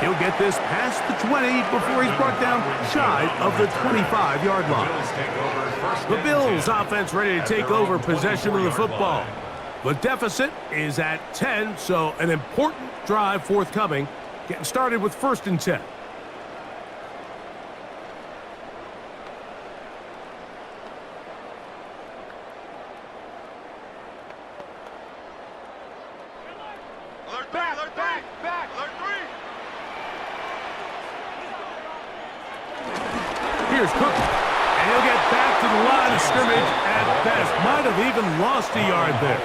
He'll get this past the 20 before he's brought down shy of the 25-yard line. The Bills offense ready to take over possession of the football. The deficit is at 10, so an important drive forthcoming. Getting started with 1st and 10. Here's Cook, and he'll get back to the line of scrimmage at best. Might have even lost a yard there.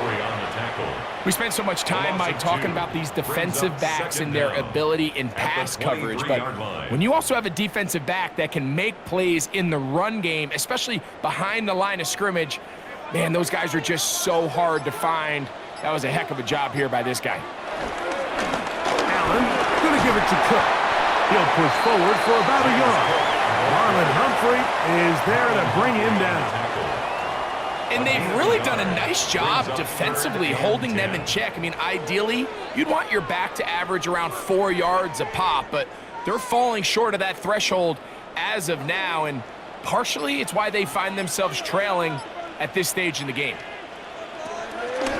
We spent so much time, Mike, talking about these defensive backs and their ability in pass coverage, but when you also have a defensive back that can make plays in the run game, especially behind the line of scrimmage, man, those guys are just so hard to find. That was a heck of a job here by this guy. Allen going to give it to Cook. He'll push forward for about a yard. Marlon Humphrey is there to bring him down. And they've really done a nice job defensively holding them in check. I mean, ideally, you'd want your back to average around 4 yards a pop, but they're falling short of that threshold as of now, and partially it's why they find themselves trailing at this stage in the game.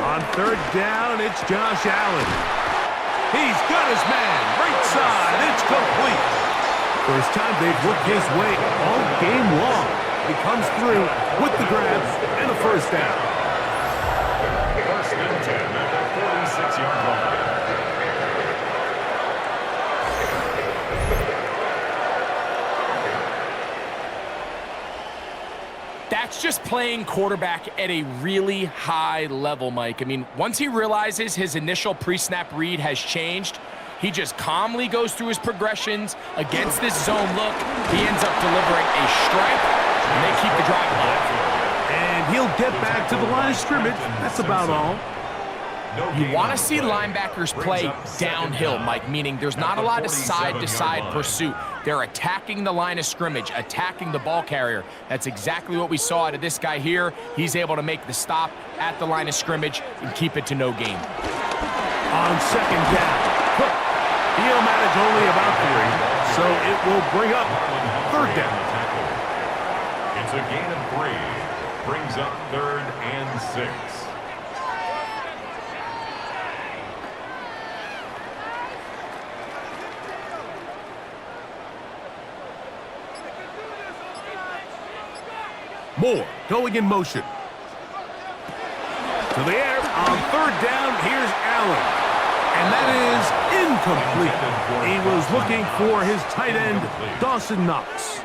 On 3rd down, it's Josh Allen. He's got his man, right side, it's complete. First time they've looked his way all game long. He comes through with the grab and a 1st down. 1st and 10 at the 46-yard line. That's just playing quarterback at a really high level, Mike. I mean, once he realizes his initial pre-snap read has changed, he just calmly goes through his progressions against this zone look. He ends up delivering a strike, and they keep the drive alive. And he'll get back to the line of scrimmage. That's about all. You want to see linebackers play downhill, Mike, meaning there's not a lot of side-to-side pursuit. They're attacking the line of scrimmage, attacking the ball carrier. That's exactly what we saw out of this guy here. He's able to make the stop at the line of scrimmage and keep it to no gain. On 2nd down, Cook. He'll manage only about 3, so it will bring up 3rd down. It's a gain of 3. Brings up 3rd and 6. Moore going in motion. To the air on 3rd down, here's Allen. And that is incomplete. He was looking for his tight end, Dawson Knox.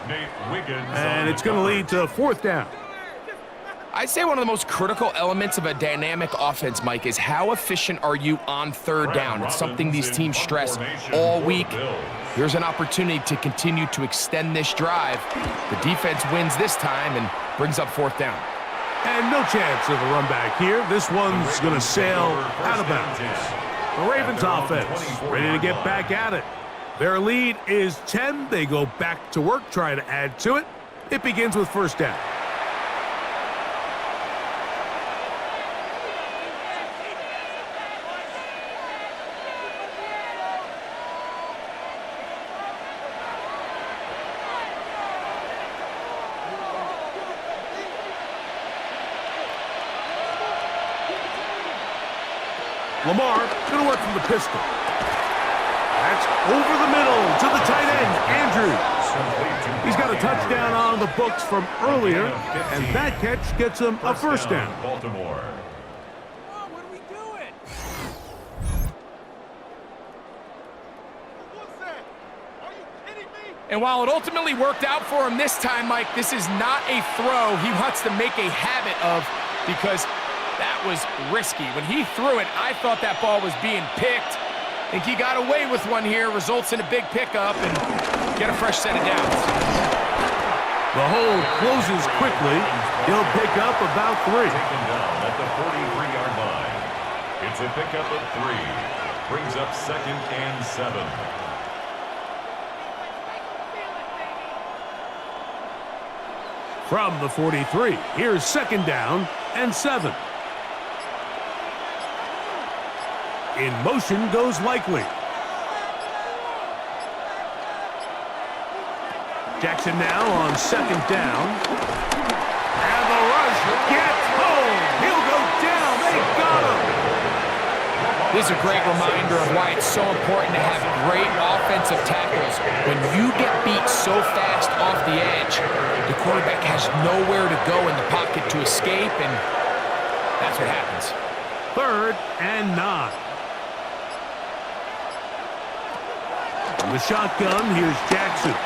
And it's going to lead to 4th down. I'd say one of the most critical elements of a dynamic offense, Mike, is how efficient are you on 3rd down. It's something these teams stress all week. Here's an opportunity to continue to extend this drive. The defense wins this time and brings up 4th down. And no chance of a run back here. This one's going to sail out of bounds. The Ravens offense ready to get back at it. Their lead is 10. They go back to work, try to add to it. It begins with 1st down. Lamar going to work from the pistol. That's over the middle to the tight end, Andrews. He's got a touchdown on the books from earlier, and that catch gets him a first down. Baltimore. What are we doing? What's that? Are you kidding me? And while it ultimately worked out for him this time, Mike, this is not a throw he wants to make a habit of, because that was risky. When he threw it, I thought that ball was being picked. I think he got away with one here, results in a big pickup, and get a fresh set of downs. The hole closes quickly. He'll pick up about 3. Taken down at the 43-yard line. It's a pickup of 3. Brings up 2nd and 7. From the 43, here's 2nd down and 7. In motion goes Likely. Jackson now on 2nd down. And the rush gets home. He'll go down. They got him. This is a great reminder of why it's so important to have great offensive tackles. When you get beat so fast off the edge, the quarterback has nowhere to go in the pocket to escape, and that's what happens. 3rd and 9. From the shotgun, here's Jackson.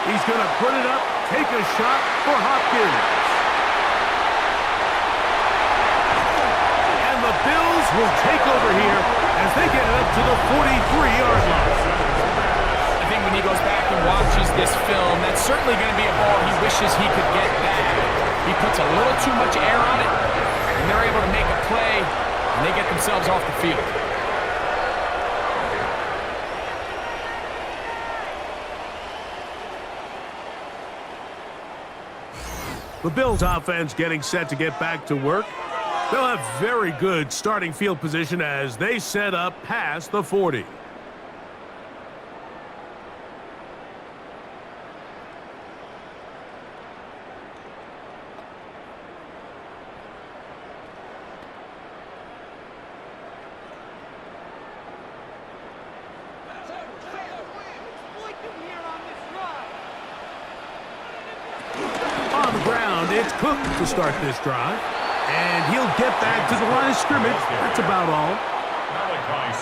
He's going to put it up, take a shot for Hopkins. And the Bills will take over here as they get it up to the 43-yard line. I think when he goes back and watches this film, that's certainly going to be a ball he wishes he could get back. He puts a little too much air on it, and they're able to make a play, and they get themselves off the field. The Bills offense getting set to get back to work. They'll have very good starting field position as they set up past the 40. On the ground, it's Cook to start this drive. And he'll get back to the line of scrimmage. That's about all.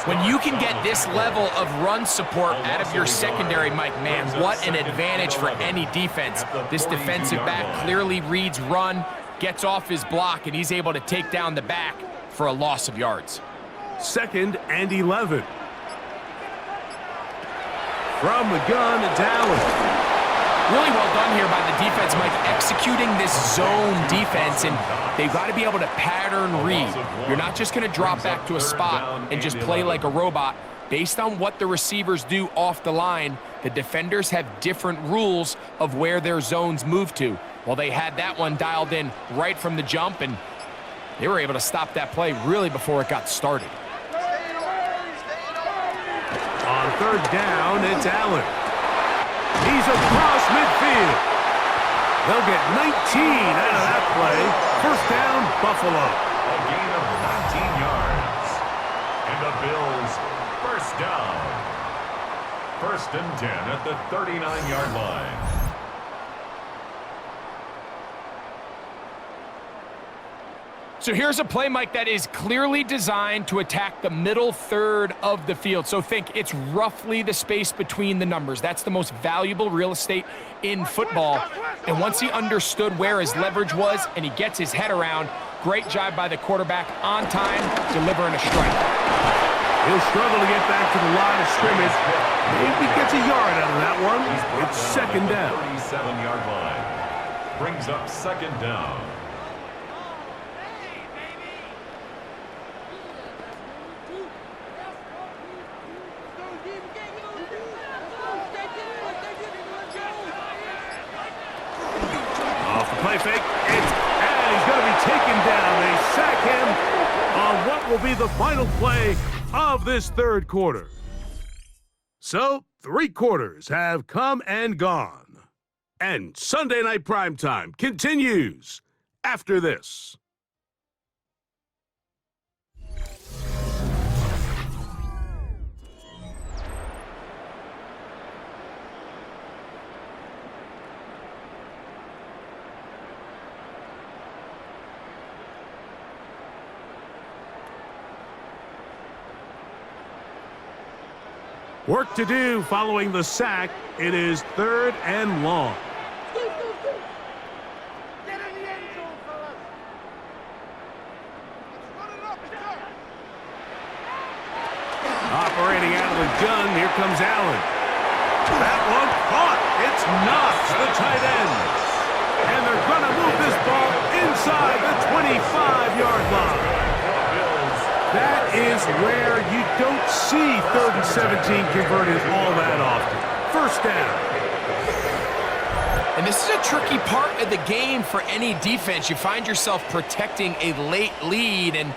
When you can get this level of run support out of your secondary, Mike, man, what an advantage for any defense. This defensive back clearly reads run, gets off his block, and he's able to take down the back for a loss of yards. 2nd and 11. From the gun, it's Allen. Really well done here by the defense, Mike, executing this zone defense, and they've got to be able to pattern read. You're not just going to drop back to a spot and just play like a robot. Based on what the receivers do off the line, the defenders have different rules of where their zones move to. Well, they had that one dialed in right from the jump, and they were able to stop that play really before it got started. On 3rd down, it's Allen. He's across midfield. They'll get 19 out of that play. First down, Buffalo. A gain of 19 yards. And the Bills, first down. 1st and 10 at the 39-yard line. So here's a play, Mike, that is clearly designed to attack the middle third of the field. So think it's roughly the space between the numbers. That's the most valuable real estate in football. And once he understood where his leverage was and he gets his head around, great job by the quarterback on time, delivering a strike. He'll struggle to get back to the line of scrimmage. Maybe gets a yard out of that one. It's 2nd down. 37-yard line. Brings up 2nd down. Play fake. And he's going to be taken down. They sack him on what will be the final play of this 3rd quarter. So, 3 quarters have come and gone. And Sunday Night Primetime continues after this. Work to do following the sack. It is 3rd and long. Get in the end zone, fellas. Let's run it up and go. Operating out of the gun, here comes Allen. That one caught. It's Knox, the tight end. And they're going to move this ball inside the 25-yard line. That is where you don't see 3rd and 17 converted all that often. First down. And this is a tricky part of the game for any defense. You find yourself protecting a late lead, and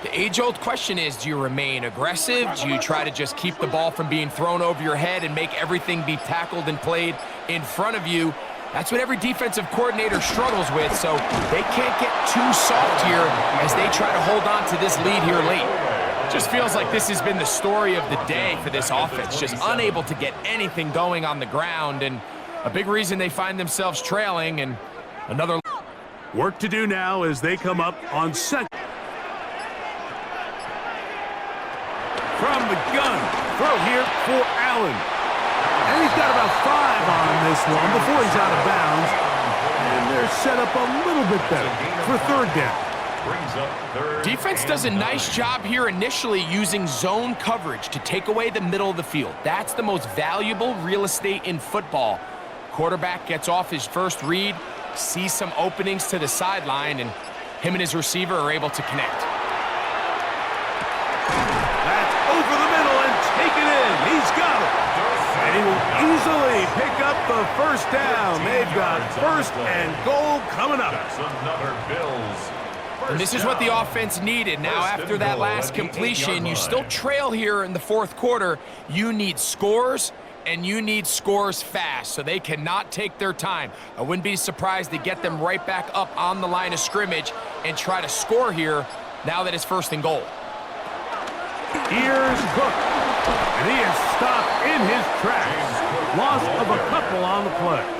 the age-old question is, do you remain aggressive? Do you try to just keep the ball from being thrown over your head and make everything be tackled and played in front of you? That's what every defensive coordinator struggles with, so they can't get too soft here as they try to hold on to this lead here late. Just feels like this has been the story of the day for this offense, just unable to get anything going on the ground, and a big reason they find themselves trailing, and another... Work to do now as they come up on second. From the gun, throw here for Allen. And he's got about 5 on this one before he's out of bounds. And they're set up a little bit better for 3rd down. Defense does a nice job here initially using zone coverage to take away the middle of the field. That's the most valuable real estate in football. Quarterback gets off his first read, sees some openings to the sideline, and him and his receiver are able to connect. That's over the middle and taken in. He's got it. And he will easily pick up the first down. They've got 1st and goal coming up. And this is what the offense needed. Now, after that last completion, you still trail here in the 4th quarter. You need scores, and you need scores fast, so they cannot take their time. I wouldn't be surprised to get them right back up on the line of scrimmage and try to score here now that it's 1st and goal. Here's Cook, and he is stopped in his tracks. Loss of a couple on the play.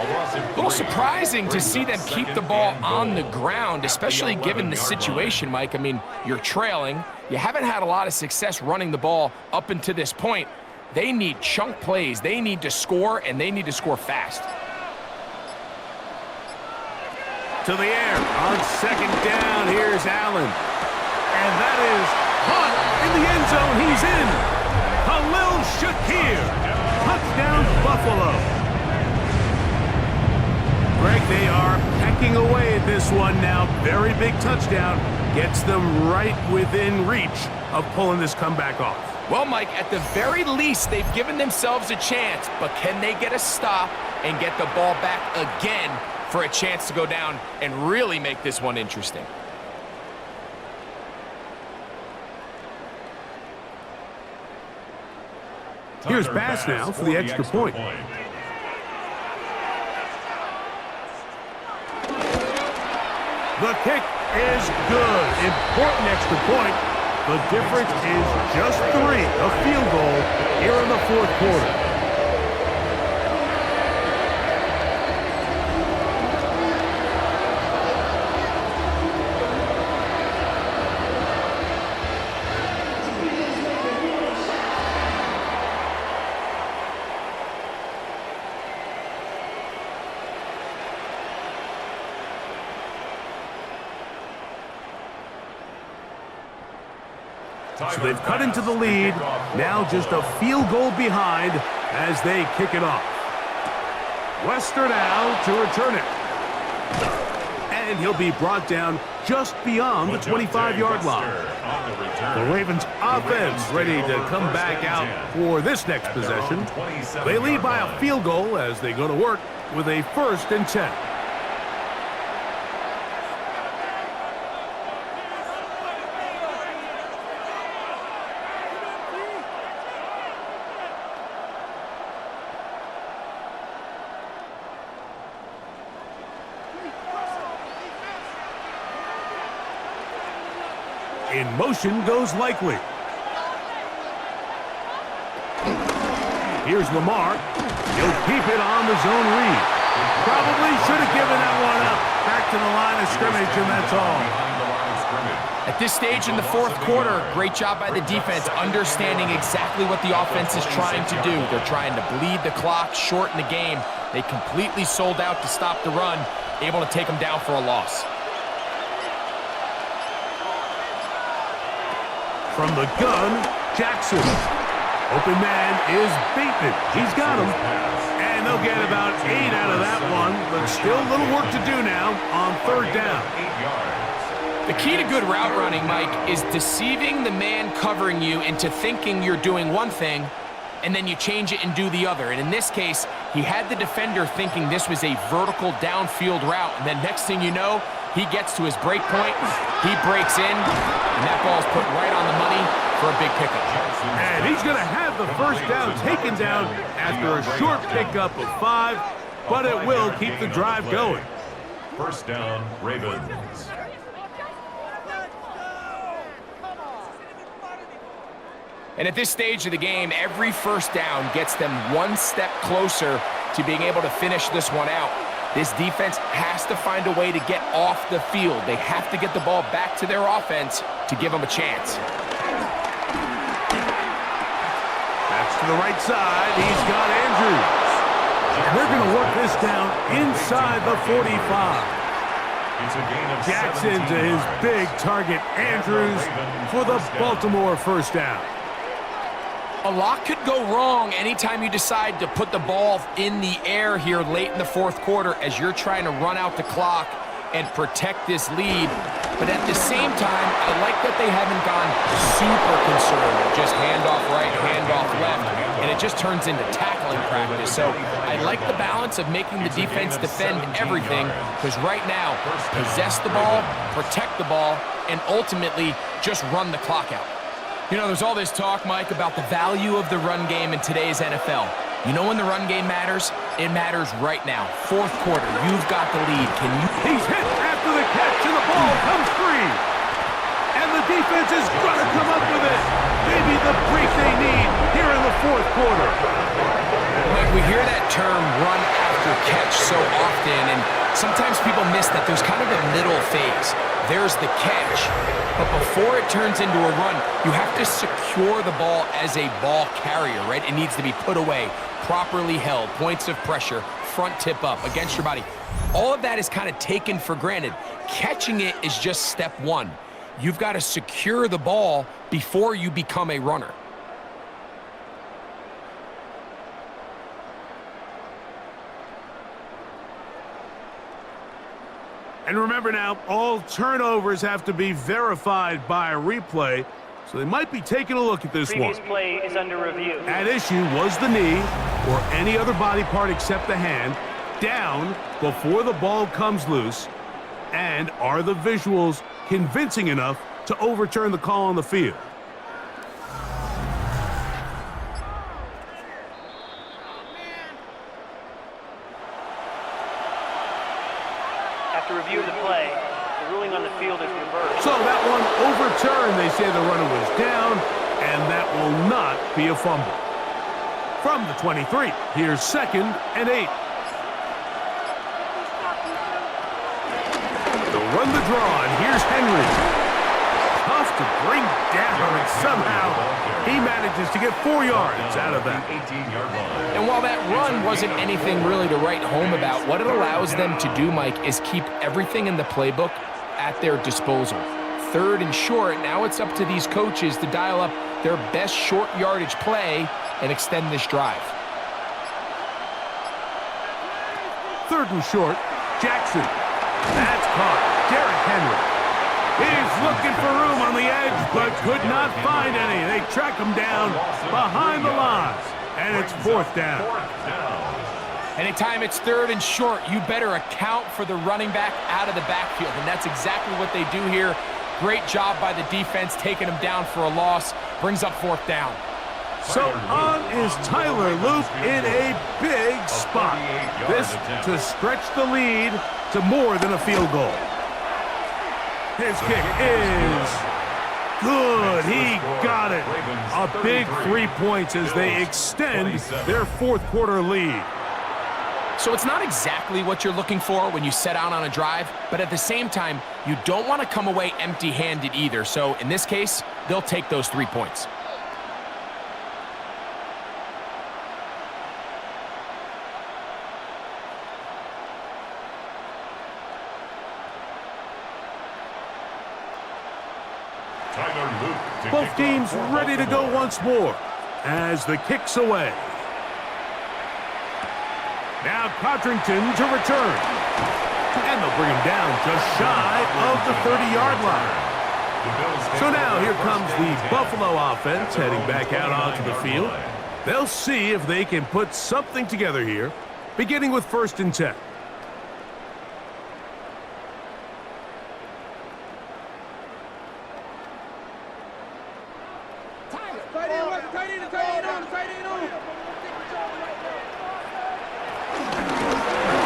A little surprising to see them keep the ball on the ground, especially given the situation, Mike. I mean, you're trailing. You haven't had a lot of success running the ball up until this point. They need chunk plays. They need to score, and they need to score fast. To the air on 2nd down. Here's Allen. And that is caught in the end zone. He's in. Khalil Shakir. Touchdown, Buffalo. Greg, they are pecking away at this one now. Very big touchdown. Gets them right within reach of pulling this comeback off. Well, Mike, at the very least, they've given themselves a chance, but can they get a stop and get the ball back again for a chance to go down and really make this one interesting? Here's Bass now for the extra point. The kick is good. Important extra point. The difference is just 3, a field goal here in the 4th quarter. So they've cut into the lead, now just a field goal behind as they kick it off. Wester now to return it. And he'll be brought down just beyond the 25-yard line. The Ravens offense ready to come back out for this next possession. They lead by a field goal as they go to work with a 1st and 10. In motion goes Likely. Here's Lamar. He'll keep it on the zone read. Probably should have given that one up. Back to the line of scrimmage, and that's all. At this stage in the fourth quarter, great job by the defense, understanding exactly what the offense is trying to do. They're trying to bleed the clock, shorten the game. They completely sold out to stop the run, able to take them down for a loss. From the gun, Jackson. Open man is Bateman. He's got him. And they'll get about 8 out of that one, but still a little work to do now on third down. The key to good route running, Mike, is deceiving the man covering you into thinking you're doing one thing, and then you change it and do the other. And in this case, he had the defender thinking this was a vertical downfield route, and then next thing you know, he gets to his break point, he breaks in, and that ball's put right on the money for a big pickup. And he's going to have the first down taken down after a short pickup of 5, but it will keep the drive going. First down, Ravens. And at this stage of the game, every first down gets them one step closer to being able to finish this one out. This defense has to find a way to get off the field. They have to get the ball back to their offense to give them a chance. That's to the right side. He's got Andrews. And they're going to work this down inside the 45. Jackson to his big target, Andrews, for the Baltimore first down. A lot could go wrong anytime you decide to put the ball in the air here late in the fourth quarter as you're trying to run out the clock and protect this lead. But at the same time, I like that they haven't gone super conservative. Just handoff right, handoff left, and it just turns into tackling practice. So I like the balance of making the defense defend everything, because right now, possess the ball, protect the ball, and ultimately just run the clock out. You know, there's all this talk, Mike, about the value of the run game in today's NFL. You know when the run game matters? It matters right now. Fourth quarter, you've got the lead. Can you... He's hit after the catch, and the ball comes free. And the defense is going to come up with it. Maybe the break they need here in the fourth quarter. Mike, we hear that term run after catch so often, and sometimes people miss that there's kind of a middle phase. There's the catch, but before it turns into a run, you have to secure the ball as a ball carrier, right? It needs to be put away, properly held, points of pressure, front tip up against your body. All of that is kind of taken for granted. Catching it is just step one. You've got to secure the ball before you become a runner. And remember now, all turnovers have to be verified by a replay, so they might be taking a look at this one. Previous play is under review. At issue was the knee, or any other body part except the hand, down before the ball comes loose, and are the visuals convincing enough to overturn the call on the field? After review of the play, the ruling on the field is reversed. So that one overturned. They say the runner was down, and that will not be a fumble. From the 23, here's 2nd and 8. They'll run the draw, and here's Henry. Tough to bring down, and somehow he manages to get 4 yards out of that. And while that run wasn't anything really to write home about, what it allows them to do, Mike, is keep everything in the playbook at their disposal. 3rd and short, now it's up to these coaches to dial up their best short yardage play and extend this drive. 3rd and short, Jackson. That's caught. Derrick Henry. He's looking for room on the edge, but could not find any. They track him down behind the lines, and it's 4th down. Anytime it's 3rd and short, you better account for the running back out of the backfield, and that's exactly what they do here. Great job by the defense, taking him down for a loss. Brings up 4th down. So on is Tyler Loop in a big spot. This to stretch the lead to more than a field goal. His kick is good. He got it. A big 3 points as they extend their fourth quarter lead. So it's not exactly what you're looking for when you set out on a drive, but at the same time, you don't want to come away empty-handed either. So in this case, they'll take those 3 points. Both teams ready to go once more as the kick's away. Now Codrington to return. And they'll bring him down just shy of the 30-yard line. So now here comes the Buffalo offense heading back out onto the field. They'll see if they can put something together here, beginning with 1st and 10.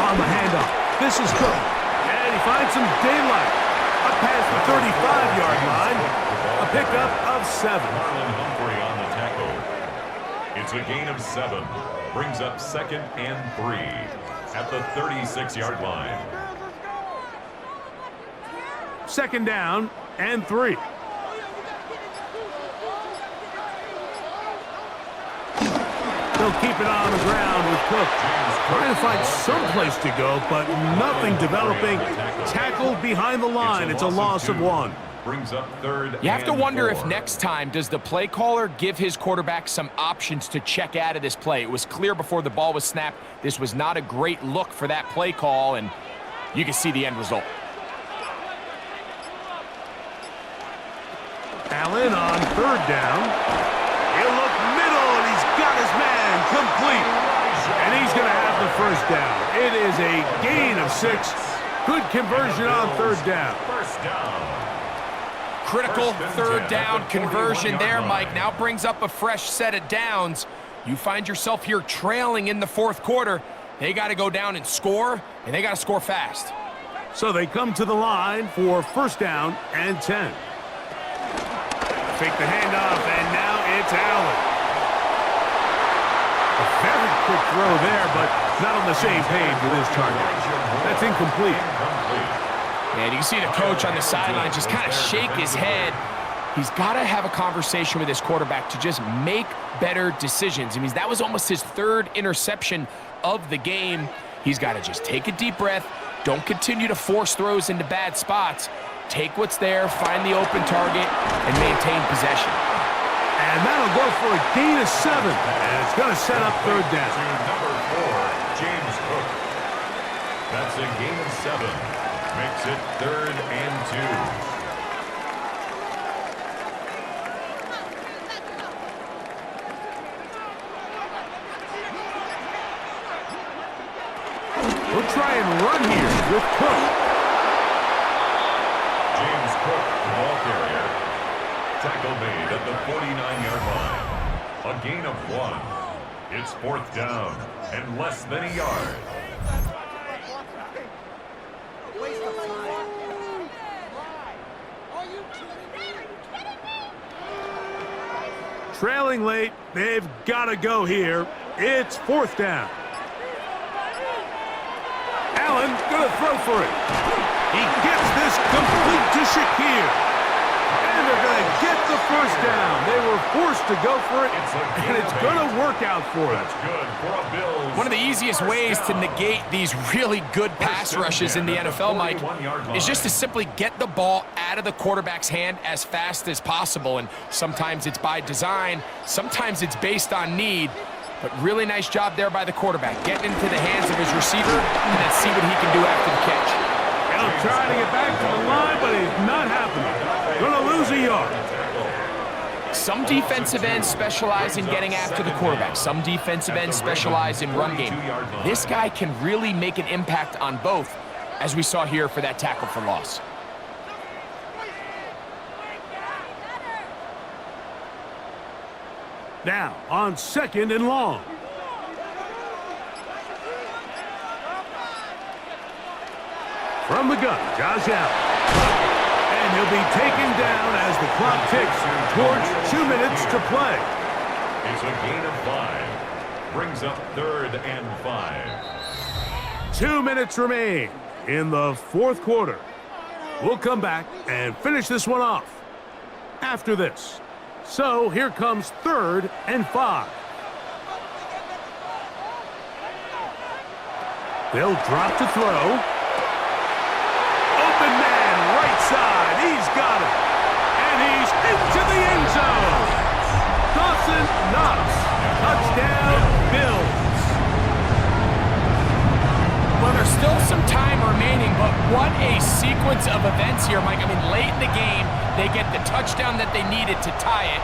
On the handoff, this is Cook, and he finds some daylight. Up past the 35-yard line, a pickup of 7. Marlon Humphrey on the tackle. It's a gain of 7. Brings up 2nd and 3 at the 36-yard line. 2nd down and 3. They'll keep it on the ground with Cook. Trying to find some place to go, but nothing developing. Tackled behind the line. It's a loss of 1. Brings up 3rd. You have to wonder 4. if next time, does the play caller give his quarterback some options to check out of this play? It was clear before the ball was snapped. This was not a great look for that play call, and you can see the end result. Allen on 3rd down. He'll look middle, and he's got his man complete. And he's going to have the 1st down. It is a gain of 6. Good conversion on 3rd down. 1st down. Critical 3rd down 10 conversion there, line. Mike. Now brings up a fresh set of downs. You find yourself here trailing in the 4th quarter. They got to go down and score, and they got to score fast. So they come to the line for 1st down and 10. Fake the handoff, and now it's Allen. A very quick throw there, but not on the same page with his target. That's incomplete. And you can see the coach on the sideline just kind of shake his head. He's got to have a conversation with his quarterback to just make better decisions. I mean, that was almost his 3rd interception of the game. He's got to just take a deep breath. Don't continue to force throws into bad spots. Take what's there, find the open target, and maintain possession. And that'll go for a gain of 7. And it's going to set up 3rd down. To number 4, James Cook. That's a gain of 7. Makes it 3rd and 2. We'll try and run here with Cook. James Cook, the ball carrier. Tackle made at the 49-yard line. A gain of 1. It's 4th down and less than a yard. Trailing late, they've got to go here. It's 4th down. Allen going to throw for it. He gets this complete to Shakir. And they're going to get the 1st down. They were forced to go for it, and it's going to work out for them. That's good for a Bills. One of the easiest ways to negate these really good pass rushes in the NFL, Mike, is just to simply get the ball out of the quarterback's hand as fast as possible. And sometimes it's by design, sometimes it's based on need. But really nice job there by the quarterback, getting into the hands of his receiver, and then see what he can do after the catch. He'll try to get back to the line, but it's not happening. Going to lose a yard. Some defensive ends specialize in getting after the quarterback. Some defensive ends specialize in run game. This guy can really make an impact on both, as we saw here for that tackle for loss. Now on 2nd and long. From the gun, Josh Allen. And he'll be taken down as the clock ticks towards 2 minutes to play. It's a gain of 5. Brings up 3rd and 5. 2 minutes remain in the fourth quarter. We'll come back and finish this one off after this. So here comes 3rd and 5. They'll drop to throw. Open man, right side. He's got it. And he's into the end zone. Dawson Knox. Touchdown, Bills. Well, there's still some time remaining, but what a sequence of events here, Mike. I mean, late in the game, they get the touchdown that they needed to tie it,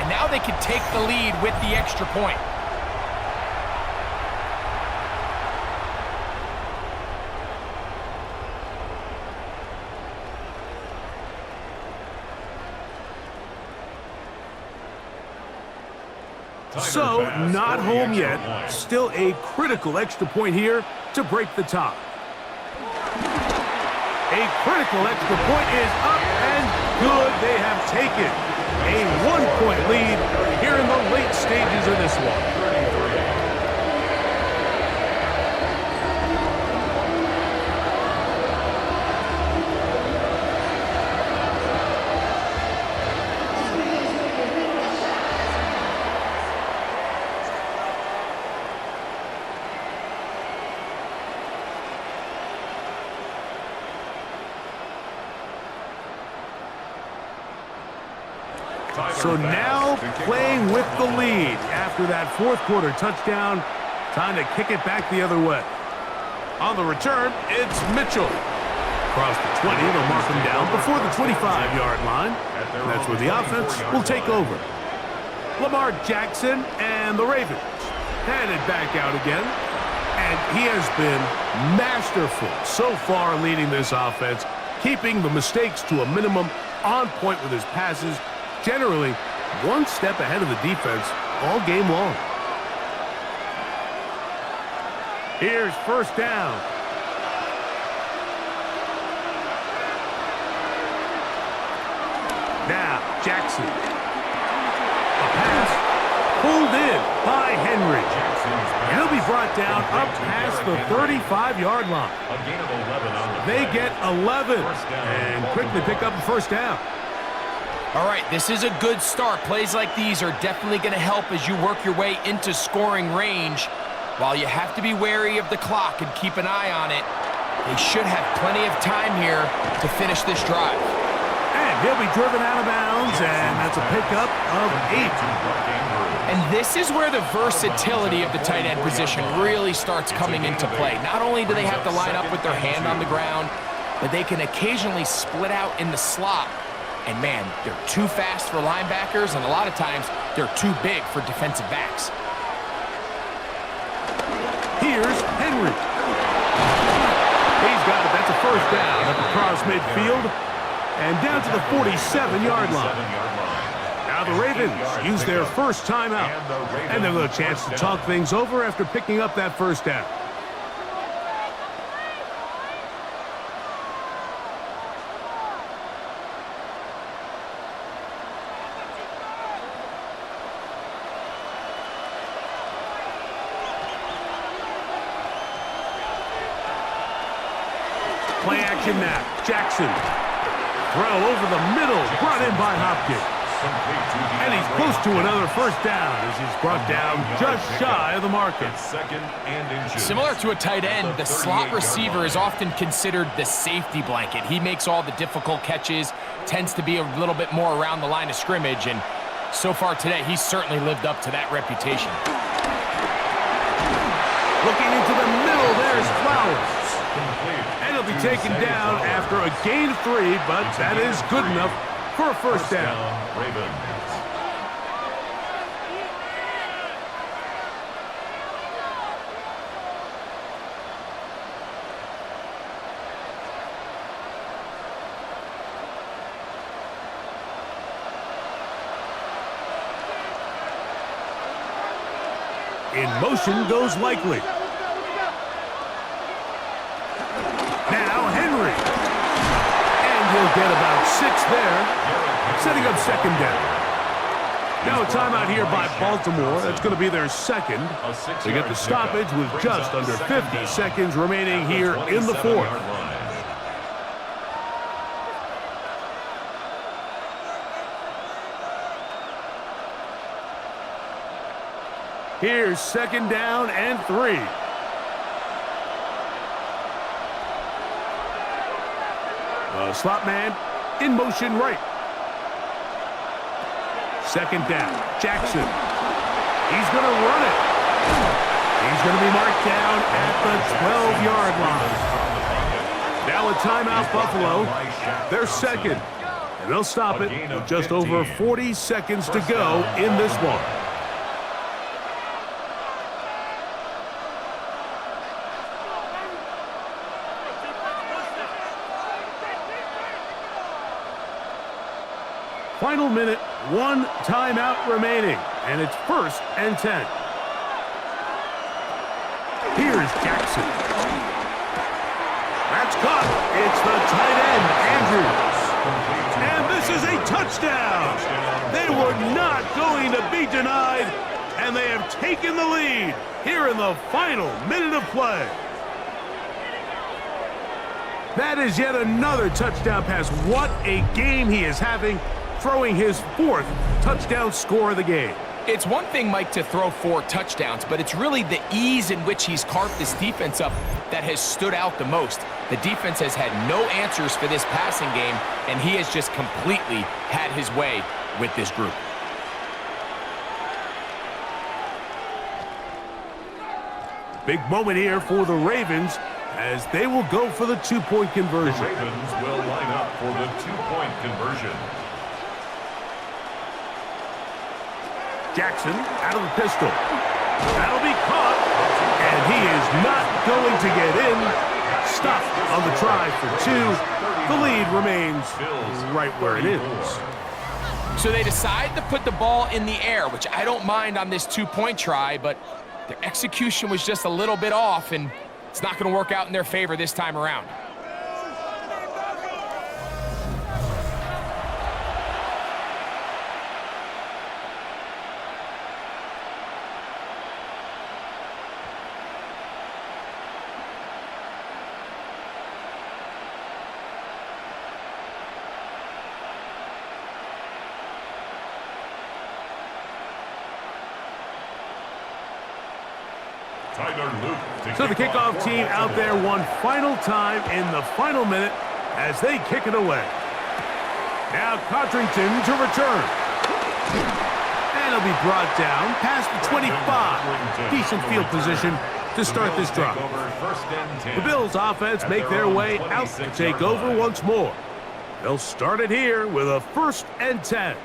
and now they can take the lead with the extra point. So, not home yet. Still a critical extra point here to break the tie. A critical extra point is up and good. They have taken a 1-point lead here in the late stages of this one. So now playing with the lead after that fourth quarter touchdown. Time to kick it back the other way. On the return, it's Mitchell. Across the 20, they'll mark him down before the 25-yard line. That's where the offense will take over. Lamar Jackson and the Ravens headed back out again. And he has been masterful so far leading this offense, keeping the mistakes to a minimum, on point with his passes, generally one step ahead of the defense all game long. Here's first down. Now, Jackson. A pass pulled in by Henry. And he'll be brought down up past the 35-yard line. They get 11 and quickly pick up the first down. All right, this is a good start. Plays like these are definitely going to help as you work your way into scoring range. While you have to be wary of the clock and keep an eye on it, they should have plenty of time here to finish this drive. And he'll be driven out of bounds, and that's a pickup of 8. And this is where the versatility of the tight end position really starts coming into play. Not only do they have to line up with their hand on the ground, but they can occasionally split out in the slot. And man, they're too fast for linebackers, and a lot of times they're too big for defensive backs. Here's Henry. He's got it. That's a first down up across midfield and down to the 47-yard line. Now the Ravens use their first timeout, and they'll have a chance to talk things over after picking up that first down. Play action now. Jackson. Throw over the middle. Brought in by Hopkins. And he's close to another first down as he's brought down just shy of the marker. Similar to a tight end, the slot receiver is often considered the safety blanket. He makes all the difficult catches, tends to be a little bit more around the line of scrimmage, and so far today, he's certainly lived up to that reputation. Looking into the middle, there's Flowers. And he'll be taken down after a gain of 3, but that is good enough for a first down. In motion goes Likely. Now Henry. And he'll get about 6 there, setting up second down. Now a timeout here by Baltimore. That's going to be their second. They get the stoppage with just under 50 seconds remaining here in the fourth. Here's second down and 3. The slot man in motion right. Second down, Jackson. He's going to run it. He's going to be marked down at the 12-yard line. Now a timeout, Buffalo. They're second, and they'll stop it with just over 40 seconds to go in this one. Final minute, 1 timeout remaining, and it's 1st and 10. Here's Jackson. That's caught. It's the tight end, Andrews. And this is a touchdown. They were not going to be denied, and they have taken the lead here in the final minute of play. That is yet another touchdown pass. What a game he is having, throwing his 4th touchdown score of the game. It's one thing, Mike, to throw 4 touchdowns, but it's really the ease in which he's carved this defense up that has stood out the most. The defense has had no answers for this passing game, and he has just completely had his way with this group. Big moment here for the Ravens as they will go for the 2-point conversion. The Ravens will line up for the 2-point conversion. Jackson out of the pistol. That'll be caught, and he is not going to get in. Stopped on the try for 2. The lead remains right where it is. So they decide to put the ball in the air, which I don't mind on this 2-point try, but their execution was just a little bit off, and it's not going to work out in their favor this time around. So the kickoff team out there one final time in the final minute as they kick it away. Now Codrington to return. And he'll be brought down past the 25. Decent field position to start this drive. The Bills offense make their way out to take over once more. They'll start it here with a 1st and 10.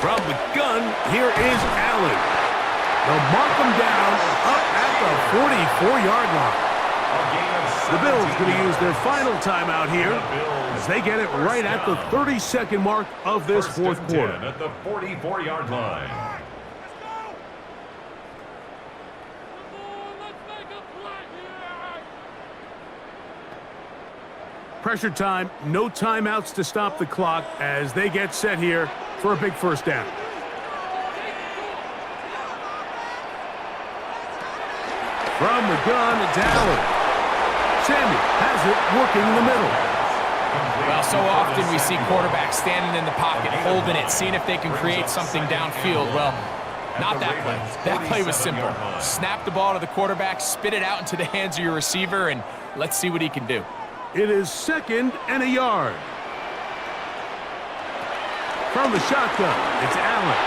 From the gun, here is Allen. They'll mark him down up at the 44-yard line. The Bills going to use their final timeout here as they get it right at the 32nd mark of this 4th quarter. At the 44-yard line. Pressure time, no timeouts to stop the clock as they get set here for a big 1st down. From the gun, it's Allen. Sammy has it working in the middle. Well, so often we see quarterbacks standing in the pocket, holding it, seeing if they can create something downfield. Well, not that play. That play was simple. Snap the ball to the quarterback, spit it out into the hands of your receiver, and let's see what he can do. It is 2nd and a yard. From the shotgun, it's Allen.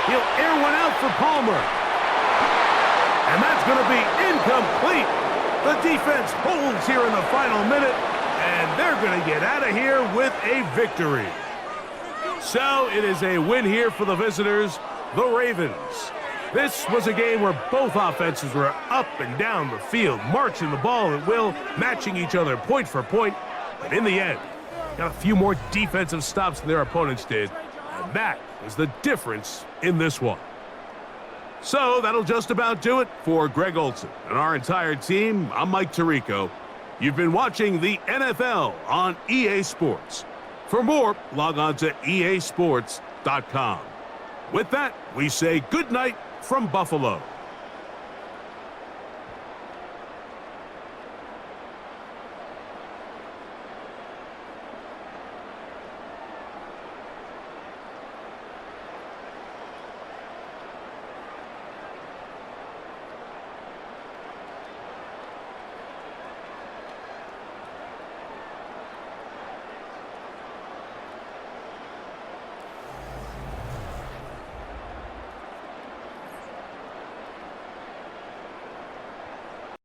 He'll air one out for Palmer. And that's going to be incomplete. The defense holds here in the final minute, and they're going to get out of here with a victory. So it is a win here for the visitors, the Ravens. This was a game where both offenses were up and down the field, marching the ball at will, matching each other point for point. But in the end, got a few more defensive stops than their opponents did. And that is the difference in this one. So that'll just about do it for Greg Olson and our entire team. I'm Mike Tirico. You've been watching the NFL on EA Sports. For more, log on to easports.com. With that, we say good night from Buffalo.